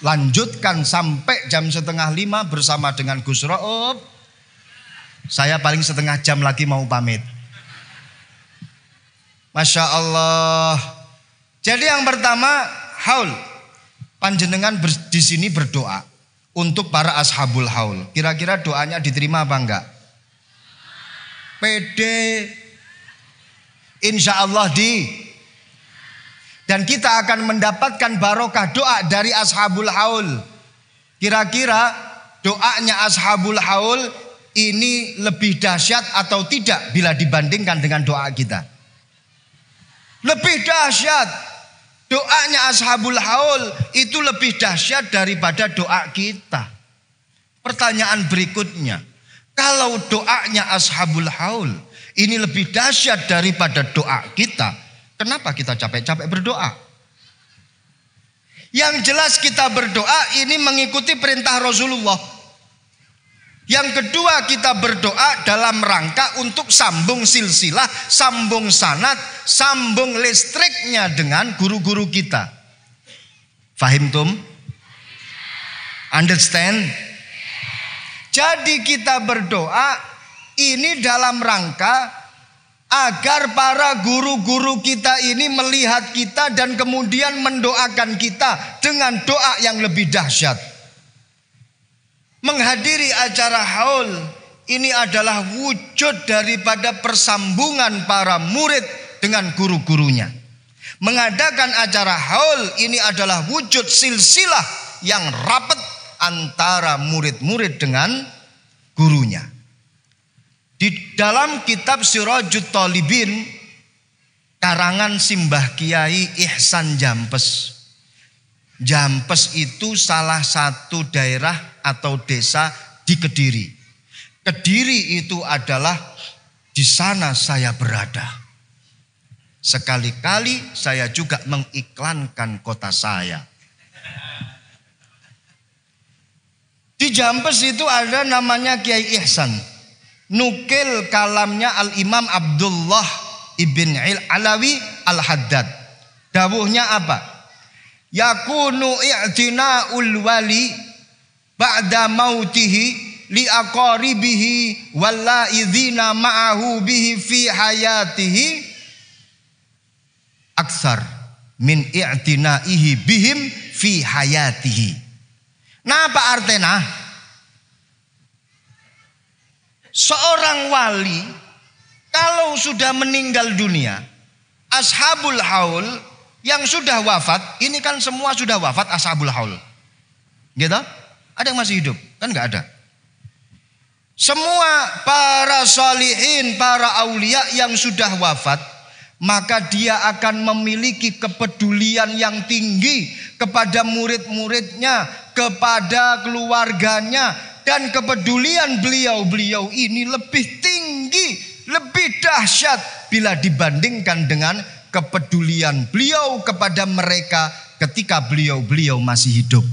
Lanjutkan sampai jam 4:30 bersama dengan Gus Ro'ub. Saya paling setengah jam lagi mau pamit. Masya Allah. Jadi yang pertama, haul. Panjenengan di sini berdoa untuk para ashabul haul. Kira-kira doanya diterima apa enggak? Pede. Insya Allah dan kita akan mendapatkan barokah doa dari ashabul haul. Kira-kira doanya ashabul haul ini lebih dahsyat atau tidak bila dibandingkan dengan doa kita? Lebih dahsyat. Doanya ashabul haul itu lebih dahsyat daripada doa kita. Pertanyaan berikutnya, kalau doanya ashabul haul ini lebih dahsyat daripada doa kita, kenapa kita capek-capek berdoa? Yang jelas kita berdoa ini mengikuti perintah Rasulullah. Yang kedua, kita berdoa dalam rangka untuk sambung silsilah, sambung sanad, sambung listriknya dengan guru-guru kita. Fahim tum? Understand? Jadi kita berdoa ini dalam rangka agar para guru-guru kita ini melihat kita dan kemudian mendoakan kita dengan doa yang lebih dahsyat. Menghadiri acara haul ini adalah wujud daripada persambungan para murid dengan guru-gurunya. Mengadakan acara haul ini adalah wujud silsilah yang rapat antara murid-murid dengan gurunya. Di dalam kitab Sirajut Talibin karangan Simbah Kiai Ihsan Jampes. Jampes itu salah satu daerah atau desa di Kediri. Kediri itu adalah di sana saya berada. Sekali-kali saya juga mengiklankan kota saya. Di Jampes itu ada namanya Kiai Ihsan. Nukil kalamnya Al-Imam Abdullah ibn Alawi Al-Haddad. Dawuhnya apa? Yakunu i'tina'ul wali ba'da mautihi li aqaribihi walla'idhina ma'ahu bihi fi hayatihi aksar min i'tina'ihi bihim fi hayatihi. Nah, apa artinya? Seorang wali kalau sudah meninggal dunia, ashabul haul yang sudah wafat, ini kan semua sudah wafat ashabul haul. Gitu? Ada yang masih hidup? Kan enggak ada. Semua para salihin, para aulia yang sudah wafat, maka dia akan memiliki kepedulian yang tinggi kepada murid-muridnya, kepada keluarganya, dan kepedulian beliau-beliau ini lebih tinggi, lebih dahsyat bila dibandingkan dengan kepedulian beliau kepada mereka ketika beliau-beliau masih hidup.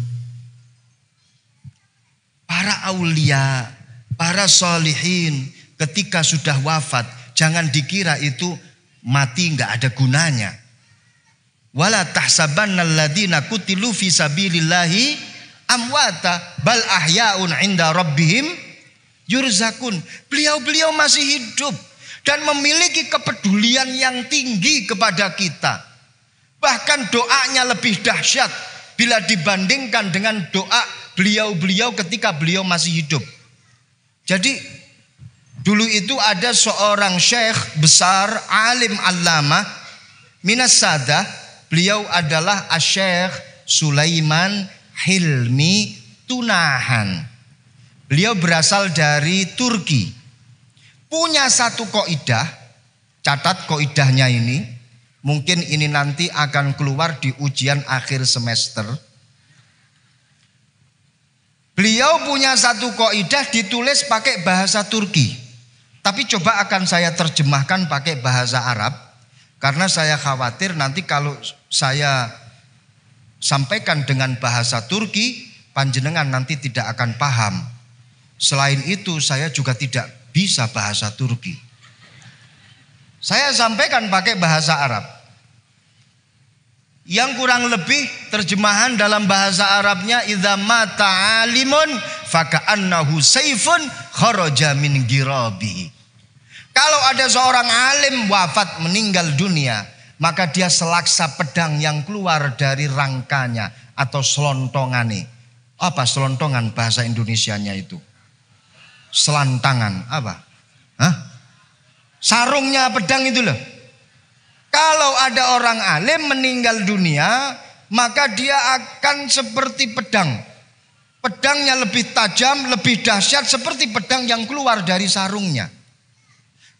Para aulia, para salihin ketika sudah wafat, jangan dikira itu mati nggak ada gunanya. Wala tahsabannal ladzina qutilu fi sabilillahi amwata bal ahya'un 'inda rabbihim yurzakun. Beliau-beliau masih hidup dan memiliki kepedulian yang tinggi kepada kita. Bahkan doanya lebih dahsyat bila dibandingkan dengan doa beliau-beliau ketika beliau masih hidup. Jadi dulu itu ada seorang syekh besar, alim allamah minas sadah. Beliau adalah Asy-Syaikh Sulaiman Hilmi Tunahan. Beliau berasal dari Turki. Punya satu kaidah, catat kaidahnya ini. Mungkin ini nanti akan keluar di ujian akhir semester. Beliau punya satu kaidah ditulis pakai bahasa Turki. Tapi coba akan saya terjemahkan pakai bahasa Arab. Karena saya khawatir nanti kalau saya sampaikan dengan bahasa Turki, panjenengan nanti tidak akan paham. Selain itu saya juga tidak bisa bahasa Turki. Saya sampaikan pakai bahasa Arab. Yang kurang lebih terjemahan dalam bahasa Arabnya, idza mata alimun faka'annahu sayfun kharaja min girabihi. Kalau ada seorang alim wafat meninggal dunia, maka dia selaksa pedang yang keluar dari rangkanya atau selontongane. Apa selontongan bahasa Indonesianya itu? Selantangan apa? Hah? Sarungnya pedang itu loh. Kalau ada orang alim meninggal dunia, maka dia akan seperti pedang. Pedangnya lebih tajam, lebih dahsyat seperti pedang yang keluar dari sarungnya.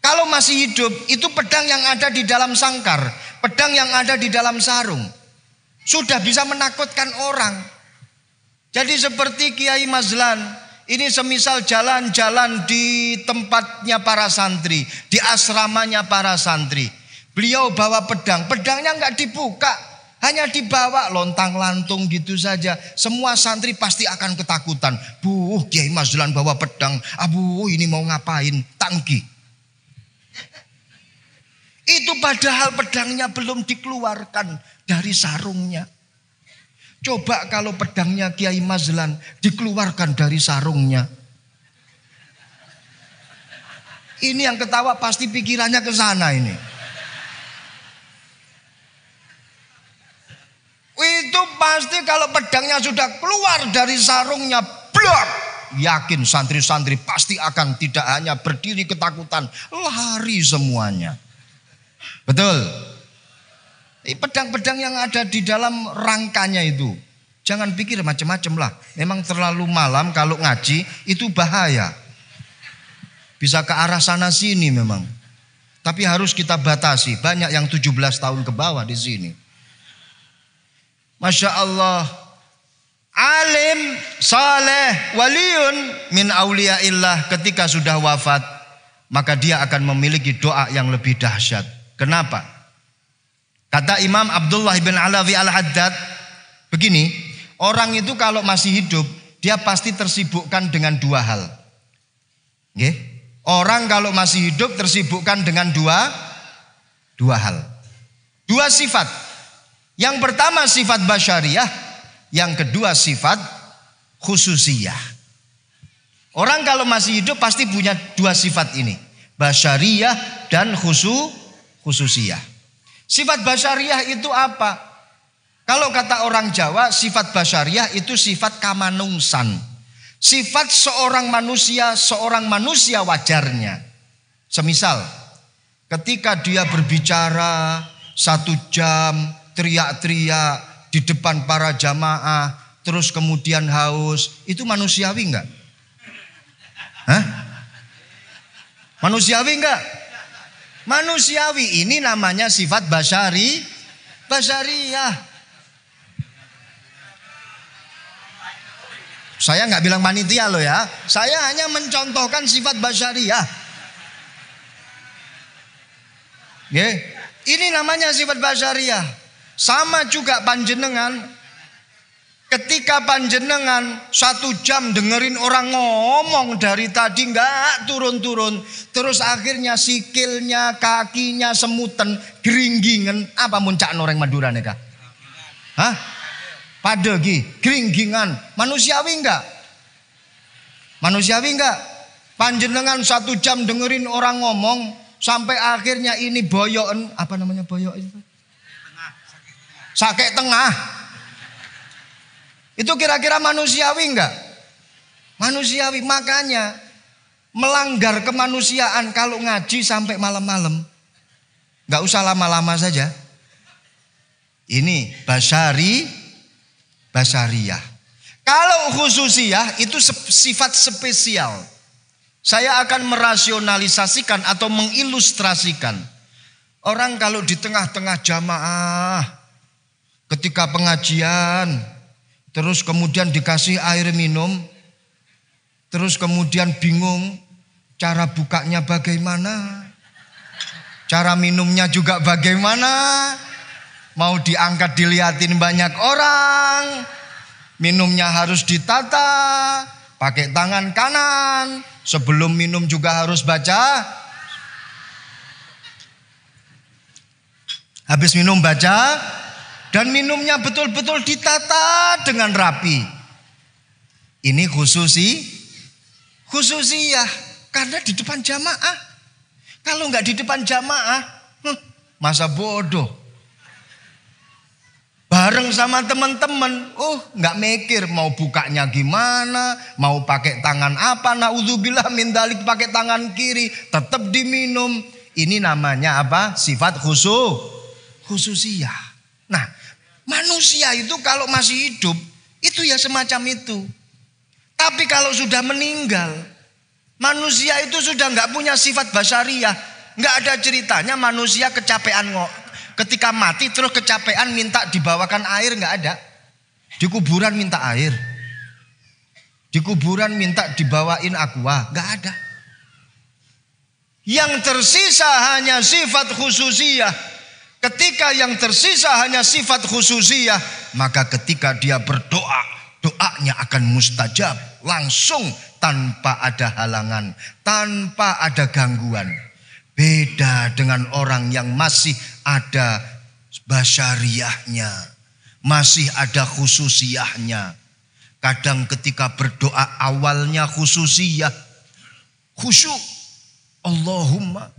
Kalau masih hidup, itu pedang yang ada di dalam sangkar, pedang yang ada di dalam sarung. Sudah bisa menakutkan orang. Jadi seperti Kiai Mazlan, ini semisal jalan-jalan di tempatnya para santri, di asramanya para santri. Beliau bawa pedang, pedangnya nggak dibuka, hanya dibawa lontang-lantung gitu saja. Semua santri pasti akan ketakutan. Bu, Kiai Mazlan bawa pedang, abu ini mau ngapain? Tangki. Itu padahal pedangnya belum dikeluarkan dari sarungnya. Coba kalau pedangnya Kiai Mazlan dikeluarkan dari sarungnya. Ini yang ketawa pasti pikirannya ke sana ini. Itu pasti kalau pedangnya sudah keluar dari sarungnya, blok. Yakin santri-santri pasti akan tidak hanya berdiri ketakutan, lari semuanya. Betul. Pedang-pedang yang ada di dalam rangkanya itu, jangan pikir macam-macam lah. Memang terlalu malam kalau ngaji itu bahaya. Bisa ke arah sana sini memang. Tapi harus kita batasi. Banyak yang 17 tahun ke bawah di sini. Masya Allah. Alim, saleh, waliun min auliyaillah ketika sudah wafat, maka dia akan memiliki doa yang lebih dahsyat. Kenapa? Kata Imam Abdullah bin Alawi al-Haddad begini, orang itu kalau masih hidup dia pasti tersibukkan dengan dua hal. Nggih? Orang kalau masih hidup tersibukkan dengan dua hal. Dua sifat. Yang pertama sifat basyariyah, yang kedua sifat khususiyah. Orang kalau masih hidup pasti punya dua sifat ini, basyariyah dan khususiyah. Sifat basyariyah itu apa? Kalau kata orang Jawa, sifat basyariyah itu sifat kamanungsan. Sifat seorang manusia wajarnya. Semisal, ketika dia berbicara 1 jam, teriak-teriak di depan para jamaah, terus kemudian haus, itu manusiawi enggak? Hah? Manusiawi enggak? Manusiawi, ini namanya sifat basyariyah. Saya nggak bilang panitia loh ya. Saya hanya mencontohkan sifat basyariyah. Ini namanya sifat basyariyah. Sama juga panjenengan. Ketika panjenengan 1 jam dengerin orang ngomong dari tadi nggak turun-turun, terus akhirnya sikilnya, kakinya semutan, geringgingan, apa muncak noreng Madura nih kak? Hah? Padegi, geringgingan, manusiawi nggak? Manusiawi nggak? Panjenengan 1 jam dengerin orang ngomong sampai akhirnya ini boyoken, apa namanya boyok itu? Sakit tengah. Itu kira-kira manusiawi enggak? Manusiawi. Makanya melanggar kemanusiaan kalau ngaji sampai malam-malam. Enggak usah lama-lama saja. Ini basyariyah. Kalau khususiyah itu sifat spesial. Saya akan merasionalisasikan atau mengilustrasikan. Orang kalau di tengah-tengah jamaah, ketika pengajian, terus kemudian dikasih air minum, terus kemudian bingung cara bukanya bagaimana, cara minumnya juga bagaimana, mau diangkat dilihatin banyak orang, minumnya harus ditata, pakai tangan kanan, sebelum minum juga harus baca, habis minum baca, dan minumnya betul-betul ditata dengan rapi. Ini khususiyah karena di depan jamaah. Kalau nggak di depan jamaah, masa bodoh. Bareng sama teman-teman, nggak mikir mau bukanya gimana, mau pakai tangan apa, naudzubillah min dzalik, pakai tangan kiri, tetap diminum. Ini namanya apa? Sifat khususiyah. Nah, manusia itu kalau masih hidup itu ya semacam itu. Tapi kalau sudah meninggal, manusia itu sudah nggak punya sifat basyariyah. Nggak ada ceritanya manusia kecapean ketika mati terus kecapean minta dibawakan air, nggak ada. Di kuburan minta air, di kuburan minta dibawain aqua, nggak ada. Yang tersisa hanya sifat khususiyah. Ketika yang tersisa hanya sifat khususiyah, maka ketika dia berdoa, doanya akan mustajab langsung tanpa ada halangan, tanpa ada gangguan. Beda dengan orang yang masih ada basyariyahnya, masih ada khususiyahnya. Kadang ketika berdoa awalnya khususiyah, khusyuk, Allahumma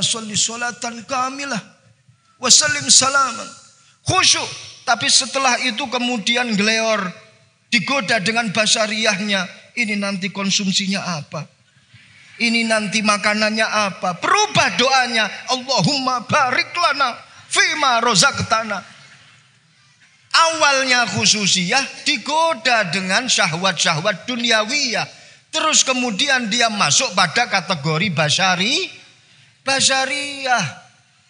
sholli sholatan kamilah wa sallim salaman. Khusyuk. Tapi setelah itu kemudian geleor, digoda dengan basyariyahnya. Ini nanti konsumsinya apa? Ini nanti makanannya apa? Berubah doanya. Allahumma barik lana fima rozaqtana. Awalnya khususiyah digoda dengan syahwat-syahwat duniawiyah. Terus kemudian dia masuk pada kategori basyariyah.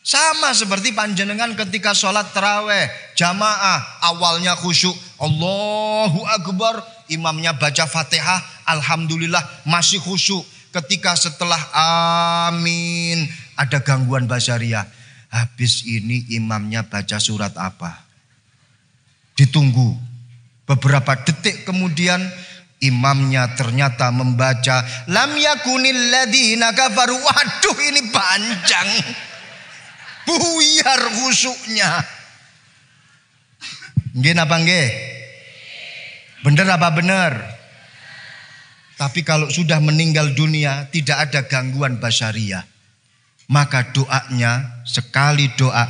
Sama seperti panjenengan ketika sholat taraweh jamaah, awalnya khusyuk, Allahu Akbar, imamnya baca Fatihah, alhamdulillah masih khusyuk. Ketika setelah amin ada gangguan basyariyah. Habis ini imamnya baca surat apa? Ditunggu beberapa detik kemudian imamnya ternyata membaca lam yakunil ladzina kafaru. Waduh, ini panjang. Buyar khusyuknya. Nggih napa nggih? Bener apa bener? Tapi kalau sudah meninggal dunia tidak ada gangguan basyariyah, maka doanya sekali doa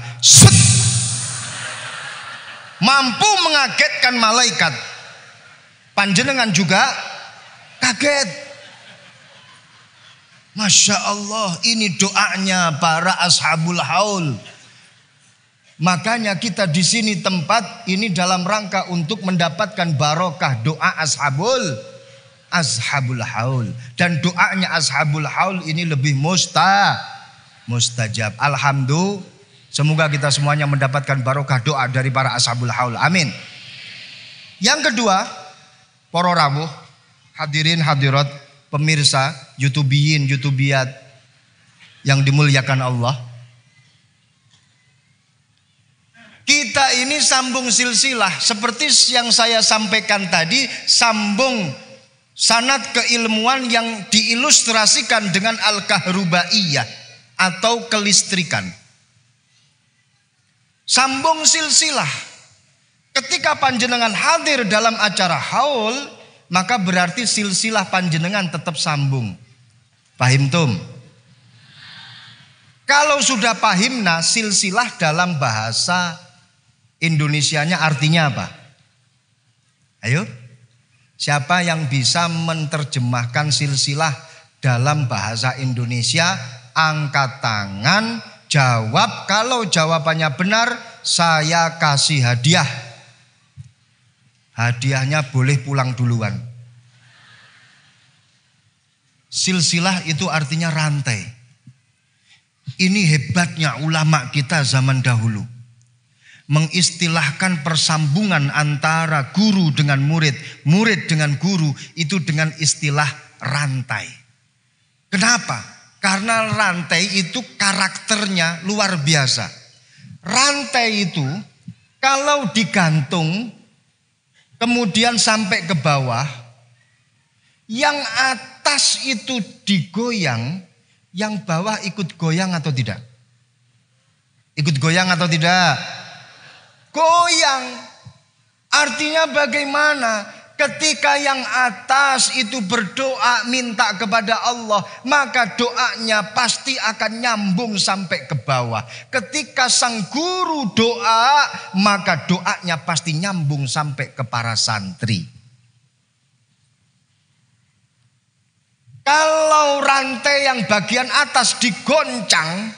mampu mengagetkan malaikat. Panjenengan juga kaget. Masya Allah, ini doanya para ashabul haul. Makanya kita di sini tempat ini dalam rangka untuk mendapatkan barokah doa ashabul haul. Dan doanya ashabul haul ini lebih mustajab. Alhamdulillah, semoga kita semuanya mendapatkan barokah doa dari para ashabul haul. Amin. Yang kedua, para rawuh, hadirin hadirat, pemirsa, YouTubiyin, YouTubiyat yang dimuliakan Allah. Kita ini sambung silsilah. Seperti yang saya sampaikan tadi, sambung sanad keilmuan yang diilustrasikan dengan al-kahrubaiyah atau kelistrikan. Sambung silsilah. Ketika panjenengan hadir dalam acara haul, maka berarti silsilah panjenengan tetap sambung. Pahim tum? Kalau sudah pahimna, silsilah dalam bahasa Indonesianya artinya apa? Ayo, siapa yang bisa menerjemahkan silsilah dalam bahasa Indonesia? Angkat tangan, jawab. Kalau jawabannya benar, saya kasih hadiah. Hadiahnya boleh pulang duluan. Silsilah itu artinya rantai. Ini hebatnya ulama kita zaman dahulu. Mengistilahkan persambungan antara guru dengan murid, murid dengan guru itu dengan istilah rantai. Kenapa? Karena rantai itu karakternya luar biasa. Rantai itu kalau digantung kemudian sampai ke bawah, yang atas itu digoyang, yang bawah ikut goyang atau tidak? Ikut goyang atau tidak? Goyang. Artinya bagaimana? Ketika yang atas itu berdoa minta kepada Allah, maka doanya pasti akan nyambung sampai ke bawah. Ketika sang guru doa, maka doanya pasti nyambung sampai ke para santri. Kalau rantai yang bagian atas digoncang,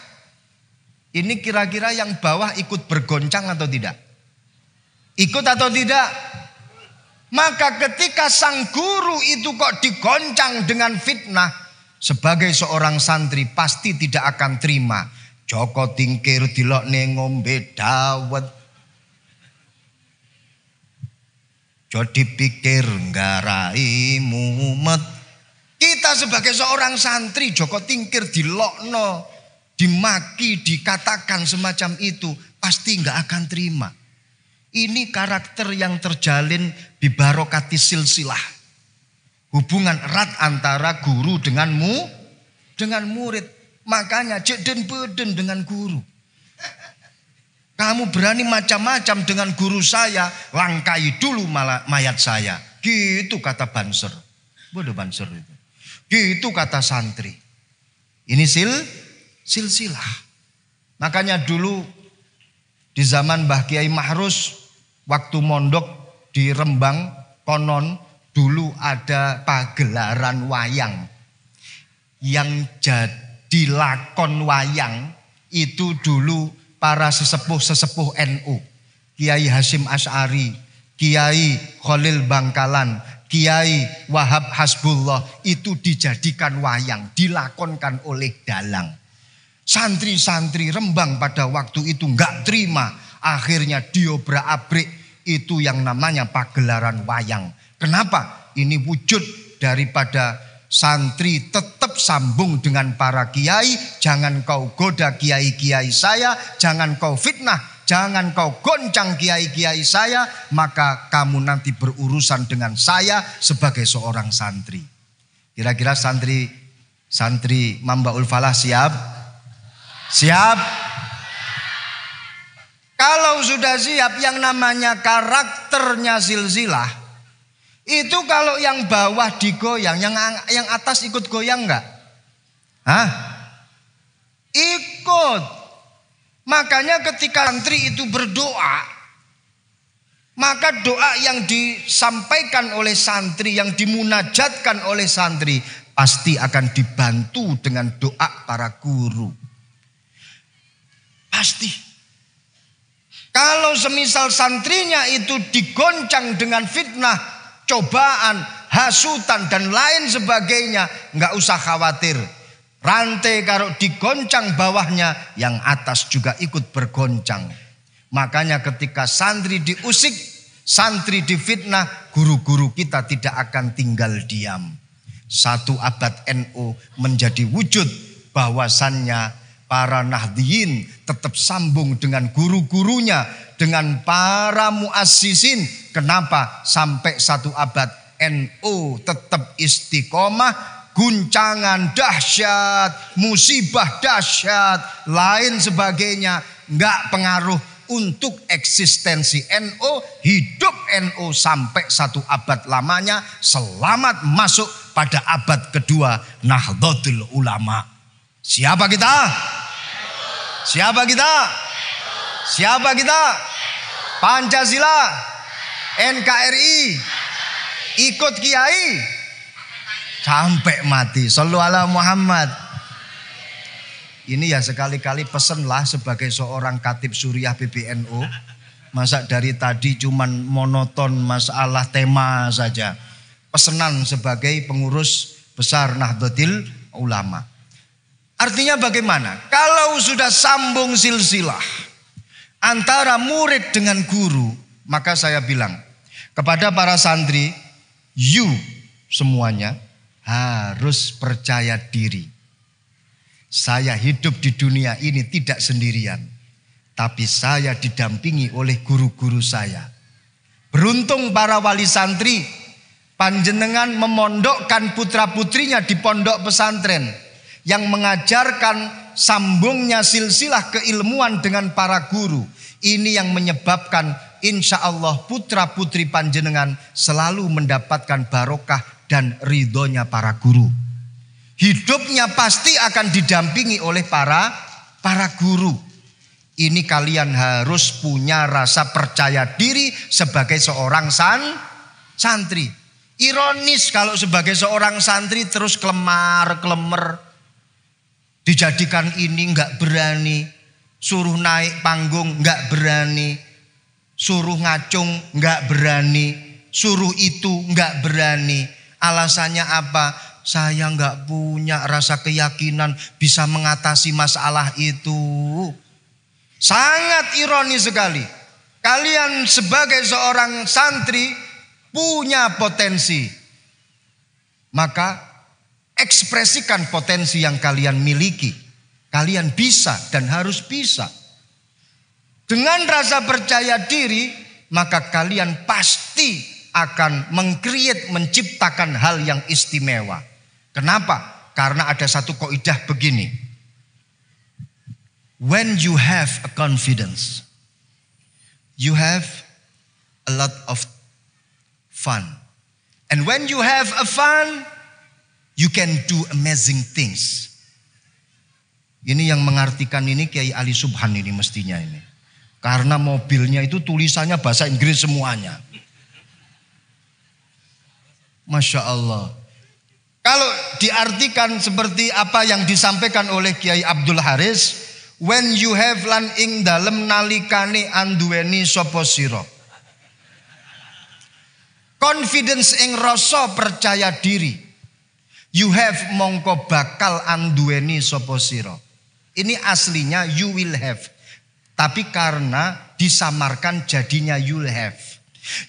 ini kira-kira yang bawah ikut bergoncang atau tidak? Ikut atau tidak? Maka ketika sang guru itu kok digoncang dengan fitnah, sebagai seorang santri pasti tidak akan terima. Joko tingkir dilokne ngombe dawet. Jadi pikir nggarai mumet. Kita sebagai seorang santri Joko tingkir dilokno, dimaki, dikatakan semacam itu, pasti nggak akan terima. Ini karakter yang terjalin bibarokati silsilah. Hubungan erat antara guru dengan murid. Makanya jeden beden dengan guru. Kamu berani macam-macam dengan guru saya, langkai dulu mayat saya. Gitu kata Banser. Bodoh Banser itu. Gitu kata santri. Ini silsilah. Makanya dulu di zaman Mbah Kiai Mahrus, waktu mondok di Rembang, konon dulu ada pagelaran wayang. Yang jadi lakon wayang itu dulu para sesepuh-sesepuh NU. Kiai Hasyim Asy'ari, Kiai Khalil Bangkalan, Kiai Wahab Hasbullah, itu dijadikan wayang, dilakonkan oleh dalang. Santri-santri Rembang pada waktu itu enggak terima. Akhirnya diobrak-abrik itu yang namanya pagelaran wayang. Kenapa? Ini wujud daripada santri tetap sambung dengan para kiai. Jangan kau goda kiai-kiai saya, jangan kau fitnah, jangan kau goncang kiai-kiai saya, maka kamu nanti berurusan dengan saya sebagai seorang santri. Kira-kira santri Mambaul Falah siap? Siap? Kalau sudah siap, yang namanya karakternya silsilah, itu kalau yang bawah digoyang, yang atas ikut goyang enggak? Hah? Ikut. Makanya ketika santri itu berdoa, maka doa yang disampaikan oleh santri, yang dimunajatkan oleh santri, pasti akan dibantu dengan doa para guru. Pasti. Kalau semisal santrinya itu digoncang dengan fitnah, cobaan, hasutan dan lain sebagainya, nggak usah khawatir. Rantai kalau digoncang bawahnya, yang atas juga ikut bergoncang. Makanya ketika santri diusik, santri difitnah, guru-guru kita tidak akan tinggal diam. Satu abad NU menjadi wujud bahwasannya para Nahdliyin tetap sambung dengan guru-gurunya dengan para muassisin. Kenapa? Sampai 1 abad NU tetap istiqomah. Guncangan dahsyat, musibah dahsyat, lain sebagainya nggak pengaruh untuk eksistensi NU. Hidup NU sampai 1 abad lamanya. Selamat masuk pada abad kedua Nahdlatul Ulama. Siapa kita? Siapa kita? Siapa kita? Pancasila, NKRI, ikut kiai sampai mati. Shallu ala Muhammad. Ini ya sekali-kali pesenlah sebagai seorang Khatib Suriah PBNU. Masa dari tadi cuman monoton masalah tema saja. Pesenan sebagai pengurus besar Nahdlatul Ulama. Artinya bagaimana? Kalau sudah sambung silsilah antara murid dengan guru, maka saya bilang kepada para santri, you semuanya harus percaya diri. Saya hidup di dunia ini tidak sendirian, tapi saya didampingi oleh guru-guru saya. Beruntung para wali santri, panjenengan memondokkan putra-putrinya di pondok pesantren yang mengajarkan sambungnya silsilah keilmuan dengan para guru. Ini yang menyebabkan insya Allah putra-putri panjenengan selalu mendapatkan barokah dan ridhonya para guru. Hidupnya pasti akan didampingi oleh para guru. Ini kalian harus punya rasa percaya diri sebagai seorang santri. Ironis kalau sebagai seorang santri terus kelemar-kelemer. Dijadikan ini nggak berani, suruh naik panggung nggak berani, suruh ngacung nggak berani, suruh itu nggak berani. Alasannya apa? Saya nggak punya rasa keyakinan bisa mengatasi masalah itu. Sangat ironis sekali. Kalian sebagai seorang santri punya potensi. Maka ekspresikan potensi yang kalian miliki. Kalian bisa dan harus bisa. Dengan rasa percaya diri, maka kalian pasti akan menciptakan hal yang istimewa. Kenapa? Karena ada satu kaidah begini. When you have a confidence, you have a lot of fun. And when you have a fun, you can do amazing things. Ini yang mengartikan ini Kiai Ali Subhan ini mestinya ini. Karena mobilnya itu tulisannya bahasa Inggris semuanya. Masya Allah. Kalau diartikan seperti apa yang disampaikan oleh Kiai Abdul Haris, when you have lan ing dalem nalikane anduweni sapa sira. Confidence ing rasa percaya diri. You have mongko bakal anduweni sapa sira. Ini aslinya you will have. Tapi karena disamarkan jadinya you'll have.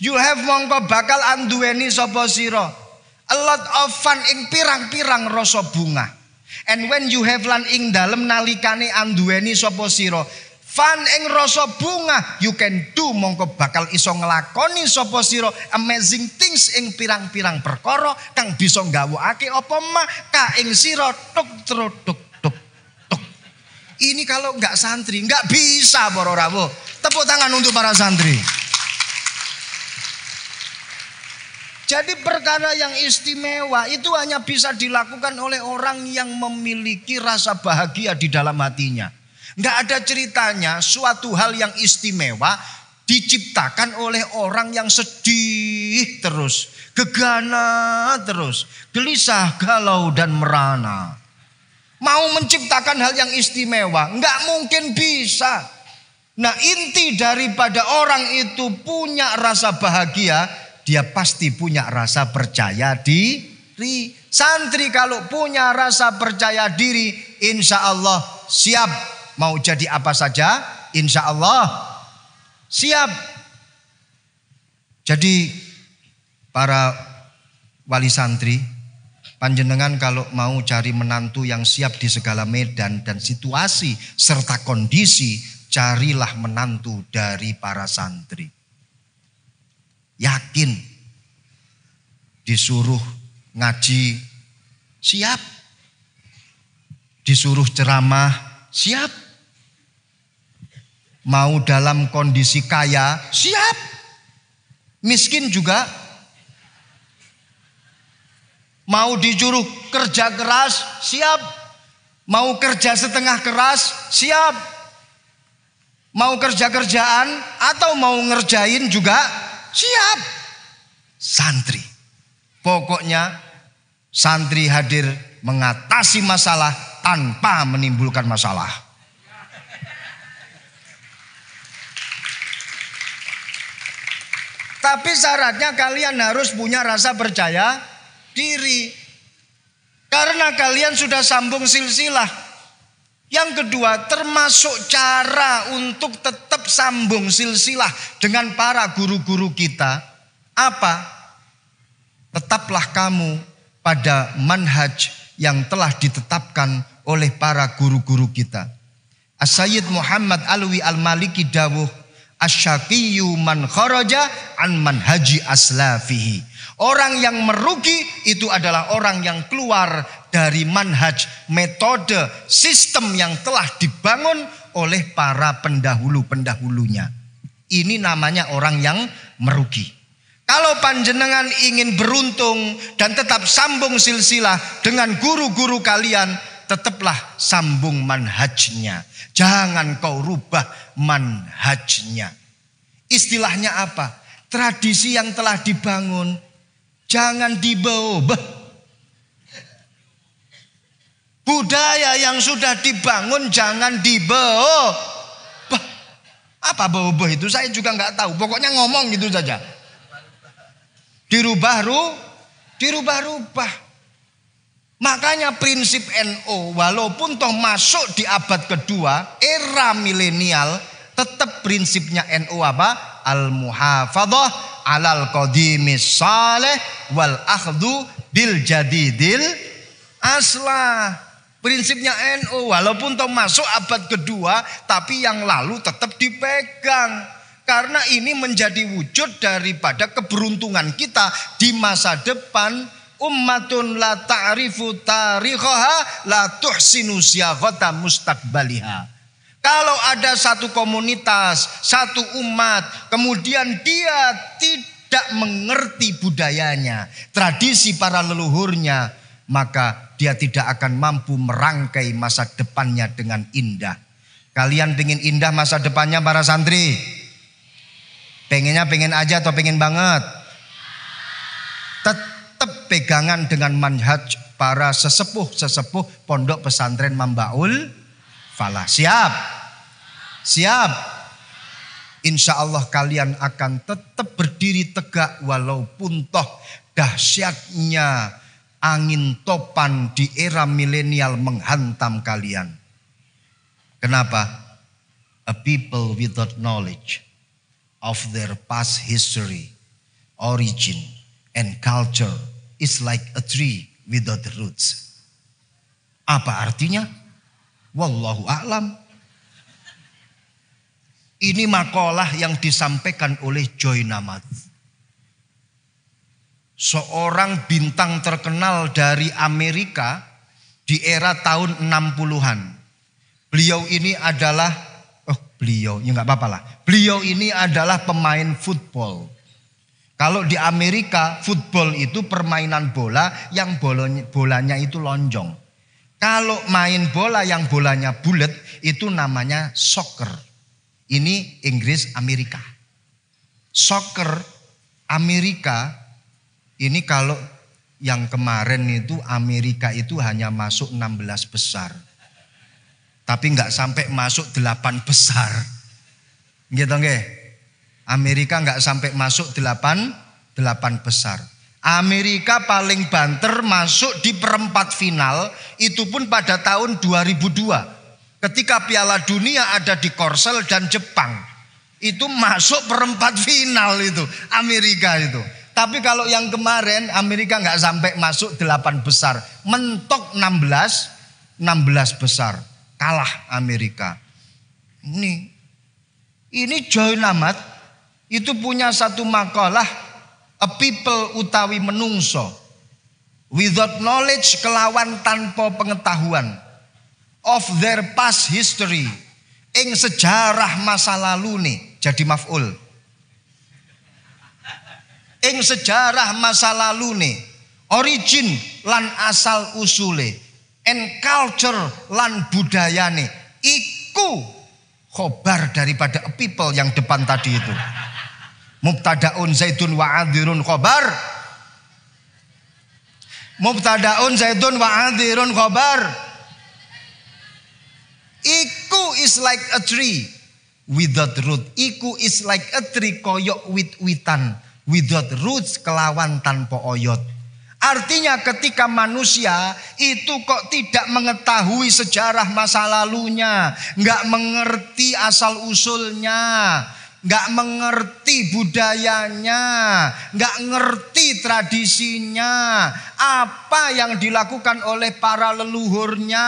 You have mongko bakal anduweni sapa sira. A lot of fun ing pirang-pirang rasa bunga. And when you have lan ing dalem nalikane anduweni sapa sira, fun ing rasa bunga, you can do mongko bakal iso nglakoni sapa sira amazing things ing pirang-pirang perkara kang bisa nggawakake apa mah ka ing sira tuk tuk tuk tuk. Ini kalau enggak santri enggak bisa para rawuh. Tepuk tangan untuk para santri. Jadi perkara yang istimewa itu hanya bisa dilakukan oleh orang yang memiliki rasa bahagia di dalam hatinya. Nggak ada ceritanya suatu hal yang istimewa diciptakan oleh orang yang sedih terus, gegana terus, gelisah, galau dan merana. Mau menciptakan hal yang istimewa, nggak mungkin bisa. Nah, inti daripada orang itu punya rasa bahagia, dia pasti punya rasa percaya diri. Santri kalau punya rasa percaya diri, insya Allah siap mau jadi apa saja, insya Allah siap. Jadi para wali santri, panjenengan kalau mau cari menantu yang siap di segala medan dan situasi serta kondisi, carilah menantu dari para santri. Yakin disuruh ngaji, siap. Disuruh ceramah, siap. Mau dalam kondisi kaya, siap. Miskin juga. Mau disuruh kerja keras, siap. Mau kerja setengah keras, siap. Mau kerja-kerjaan atau mau ngerjain juga, siap. Santri. Pokoknya santri hadir mengatasi masalah tanpa menimbulkan masalah. Tapi syaratnya kalian harus punya rasa percaya diri. Karena kalian sudah sambung silsilah. Yang kedua, termasuk cara untuk tetap sambung silsilah dengan para guru-guru kita. Apa? Tetaplah kamu pada manhaj yang telah ditetapkan oleh para guru-guru kita. As-Sayyid Muhammad Alwi Al-Maliki dawuh, asyaqiyyu man kharaja an manhaji aslafihi. Orang yang merugi itu adalah orang yang keluar dari manhaj, metode, sistem yang telah dibangun oleh para pendahulu-pendahulunya. Ini namanya orang yang merugi. Kalau panjenengan ingin beruntung dan tetap sambung silsilah dengan guru-guru kalian, tetaplah sambung manhajnya. Jangan kau rubah manhajnya. Istilahnya apa? Tradisi yang telah dibangun jangan diubah. Budaya yang sudah dibangun jangan diubah. Apa bau-bau itu? Saya juga nggak tahu. Pokoknya ngomong gitu saja. Dirubah-rubah. Makanya prinsip NU walaupun toh masuk di abad kedua, era milenial, tetap prinsipnya NU apa? Al-muhafadzah alal qadimis saleh wal akhdhu bil jadidil aslah. Prinsipnya NU walaupun toh masuk abad kedua, tapi yang lalu tetap dipegang. Karena ini menjadi wujud daripada keberuntungan kita di masa depan. Ummatun la ta'rifu tarikhaha la tuhsinu siyaghata mustaqbaliha. Kalau ada satu komunitas, satu umat, kemudian dia tidak mengerti budayanya, tradisi para leluhurnya, maka dia tidak akan mampu merangkai masa depannya dengan indah. Kalian pengen indah masa depannya para santri? Pengennya pengen aja atau pengen banget? Tetap pegangan dengan manhaj para sesepuh-sesepuh pondok pesantren Mambaul Falah. Siap? Siap? Insya Allah kalian akan tetap berdiri tegak walaupun toh dahsyatnya angin topan di era milenial menghantam kalian. Kenapa? A people without knowledge of their past history, origin, and culture is like a tree without roots. Apa artinya? Wallahu a'lam. Ini makalah yang disampaikan oleh Joy Namath, seorang bintang terkenal dari Amerika di era tahun 60-an. Beliau ini adalah beliau ini adalah pemain football. Kalau di Amerika football itu permainan bola yang bolanya itu lonjong. Kalau main bola yang bolanya bulat itu namanya soccer. Ini Inggris Amerika. Soccer Amerika ini kalau yang kemarin itu Amerika itu hanya masuk 16 besar. Tapi nggak sampai masuk 8 besar. Gitu nggih? Amerika nggak sampai masuk 8 besar. Amerika paling banter masuk di perempat final, itu pun pada tahun 2002. Ketika Piala Dunia ada di Korsel dan Jepang. Itu masuk perempat final itu, Amerika itu. Tapi kalau yang kemarin Amerika nggak sampai masuk 8 besar. Mentok 16 besar. Kalah Amerika. Ini Ini Joy Ahmad itu punya satu makalah, a people utawi menungso without knowledge, kelawan tanpa pengetahuan, of their past history, ing sejarah masa lalu nih, jadi maf'ul. Ing sejarah masa lalu nih, origin lan asal usule, and culture lan budayane, iku khobar daripada a people yang depan tadi itu. Mubtadaun zaidun wa adhirun khobar. Mubtadaun zaidun wa adhirun khobar. Iku is like a tree without root. Iku is like a tree koyok wit-witan without roots, kelawan tanpa oyot. Artinya ketika manusia itu kok tidak mengetahui sejarah masa lalunya, nggak mengerti asal usulnya, nggak mengerti budayanya, nggak ngerti tradisinya, apa yang dilakukan oleh para leluhurnya,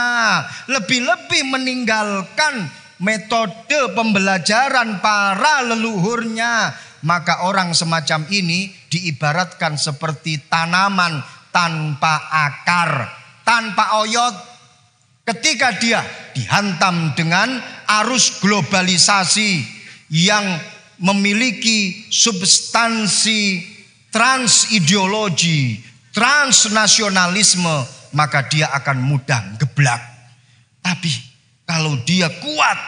lebih-lebih meninggalkan metode pembelajaran para leluhurnya, maka orang semacam ini diibaratkan seperti tanaman tanpa akar, tanpa oyot. Ketika dia dihantam dengan arus globalisasi yang memiliki substansi transideologi, transnasionalisme, maka dia akan mudah geblak. Tapi kalau dia kuat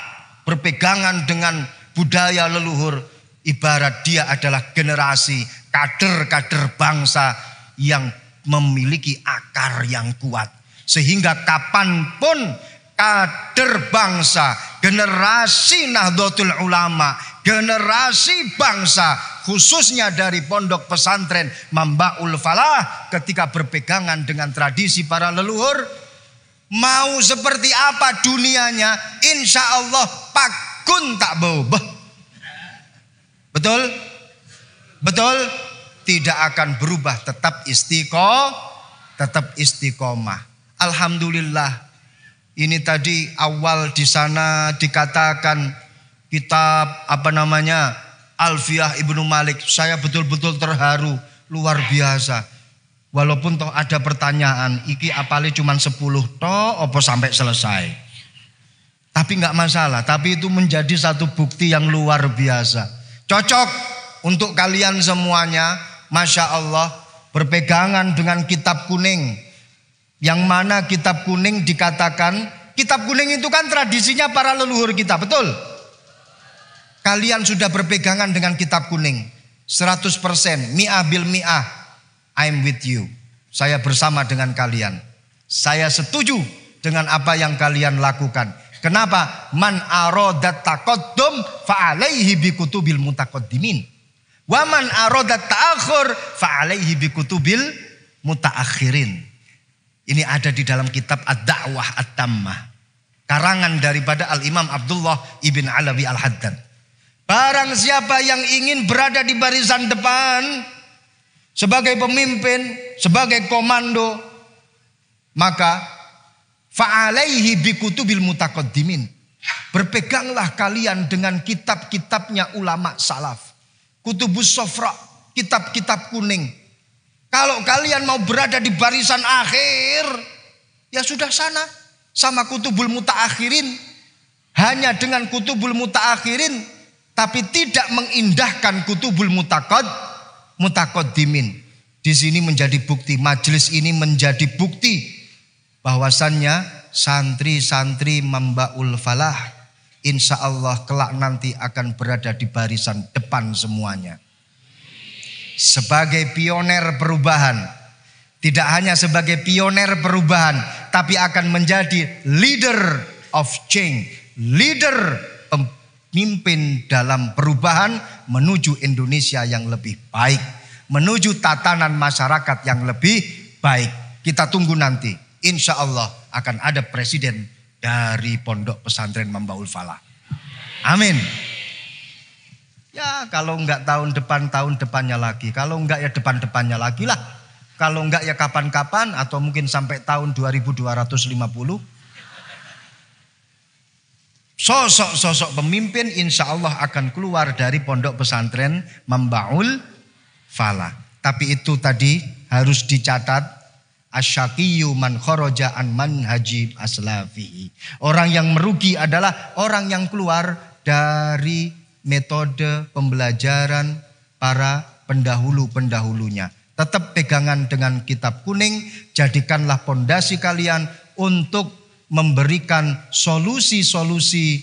berpegangan dengan budaya leluhur, ibarat dia adalah generasi kader-kader bangsa yang memiliki akar yang kuat. Sehingga kapanpun kader bangsa, generasi Nahdlatul Ulama, generasi bangsa khususnya dari pondok pesantren Mambaul Falah, ketika berpegangan dengan tradisi para leluhur, mau seperti apa dunianya, insya Allah pakun tak berubah. Betul? Betul? Tidak akan berubah, tetap istiqomah. Alhamdulillah. Ini tadi awal di sana dikatakan kitab Alfiyah Ibnu Malik. Saya betul-betul terharu, luar biasa. Walaupun toh ada pertanyaan, iki apalnya cuma 10 toh apa sampai selesai. Tapi enggak masalah, tapi itu menjadi satu bukti yang luar biasa. Cocok untuk kalian semuanya, Masya Allah, berpegangan dengan kitab kuning. Yang mana kitab kuning dikatakan, kitab kuning itu kan tradisinya para leluhur kita, betul? Kalian sudah berpegangan dengan kitab kuning 100%, mi'ah bil mi'ah, I'm with you. Saya bersama dengan kalian. Saya setuju dengan apa yang kalian lakukan. Kenapa? Man arodat taqaddum fa'alaihi bikutubil mutaqaddimin. Wa man arodat ta'akhur fa'alaihi bikutubil mutaakhirin. Ini ada di dalam kitab Ad-Da'wah At-Tammah, karangan daripada Al-Imam Abdullah ibn Alawi Al-Haddad. Barang siapa yang ingin berada di barisan depan sebagai pemimpin, sebagai komando, maka fa'alaihi bikutubil mutaqaddimin. Berpeganglah kalian dengan kitab-kitabnya ulama salaf. Kutubus sofra, kitab-kitab kuning. Kalau kalian mau berada di barisan akhir, ya sudah sana sama kutubul mutaakhirin. Hanya dengan kutubul mutaakhirin, tapi tidak mengindahkan kutubul mutaqaddimin. Di sini menjadi bukti, majelis ini menjadi bukti bahwasannya santri-santri Mambaul Falah insya Allah kelak nanti akan berada di barisan depan semuanya. Sebagai pioner perubahan. Tidak hanya sebagai pioner perubahan, tapi akan menjadi leader of change. Leader, pemimpin dalam perubahan menuju Indonesia yang lebih baik. Menuju tatanan masyarakat yang lebih baik. Kita tunggu nanti. Insya Allah akan ada presiden dari pondok pesantren Mambaul Falah. Amin. Ya kalau enggak tahun depannya lagi. Kalau enggak ya depan-depannya lagi lah. Kalau enggak ya kapan-kapan atau mungkin sampai tahun 2250. sosok-sosok pemimpin insya Allah akan keluar dari pondok pesantren Mambaul Falah. Tapi itu tadi harus dicatat, asyaqiyyu man kharaja an manhaji aslafihi. Orang yang merugi adalah orang yang keluar dari metode pembelajaran para pendahulu-pendahulunya. Tetap pegangan dengan kitab kuning, jadikanlah pondasi kalian untuk memberikan solusi-solusi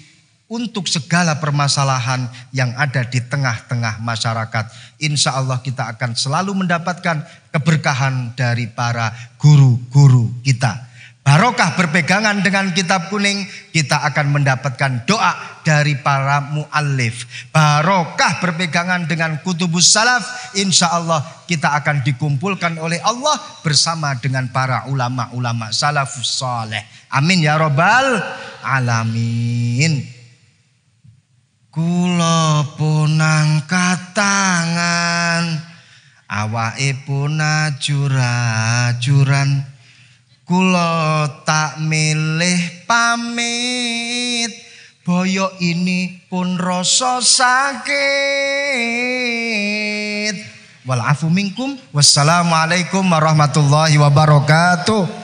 untuk segala permasalahan yang ada di tengah-tengah masyarakat. Insya Allah kita akan selalu mendapatkan keberkahan dari para guru-guru kita. Barokah berpegangan dengan kitab kuning, kita akan mendapatkan doa dari para muallif. Barokah berpegangan dengan kutubus salaf, insya Allah kita akan dikumpulkan oleh Allah bersama dengan para ulama-ulama salafus saleh. Amin ya rabbal alamin. Kula pun angkat tangan, awake pun ajur-ajuran. Kula tak milih pamit, boyo ini pun rasa sakit. Wal afu minkum. Wassalamualaikum warahmatullahi wabarakatuh.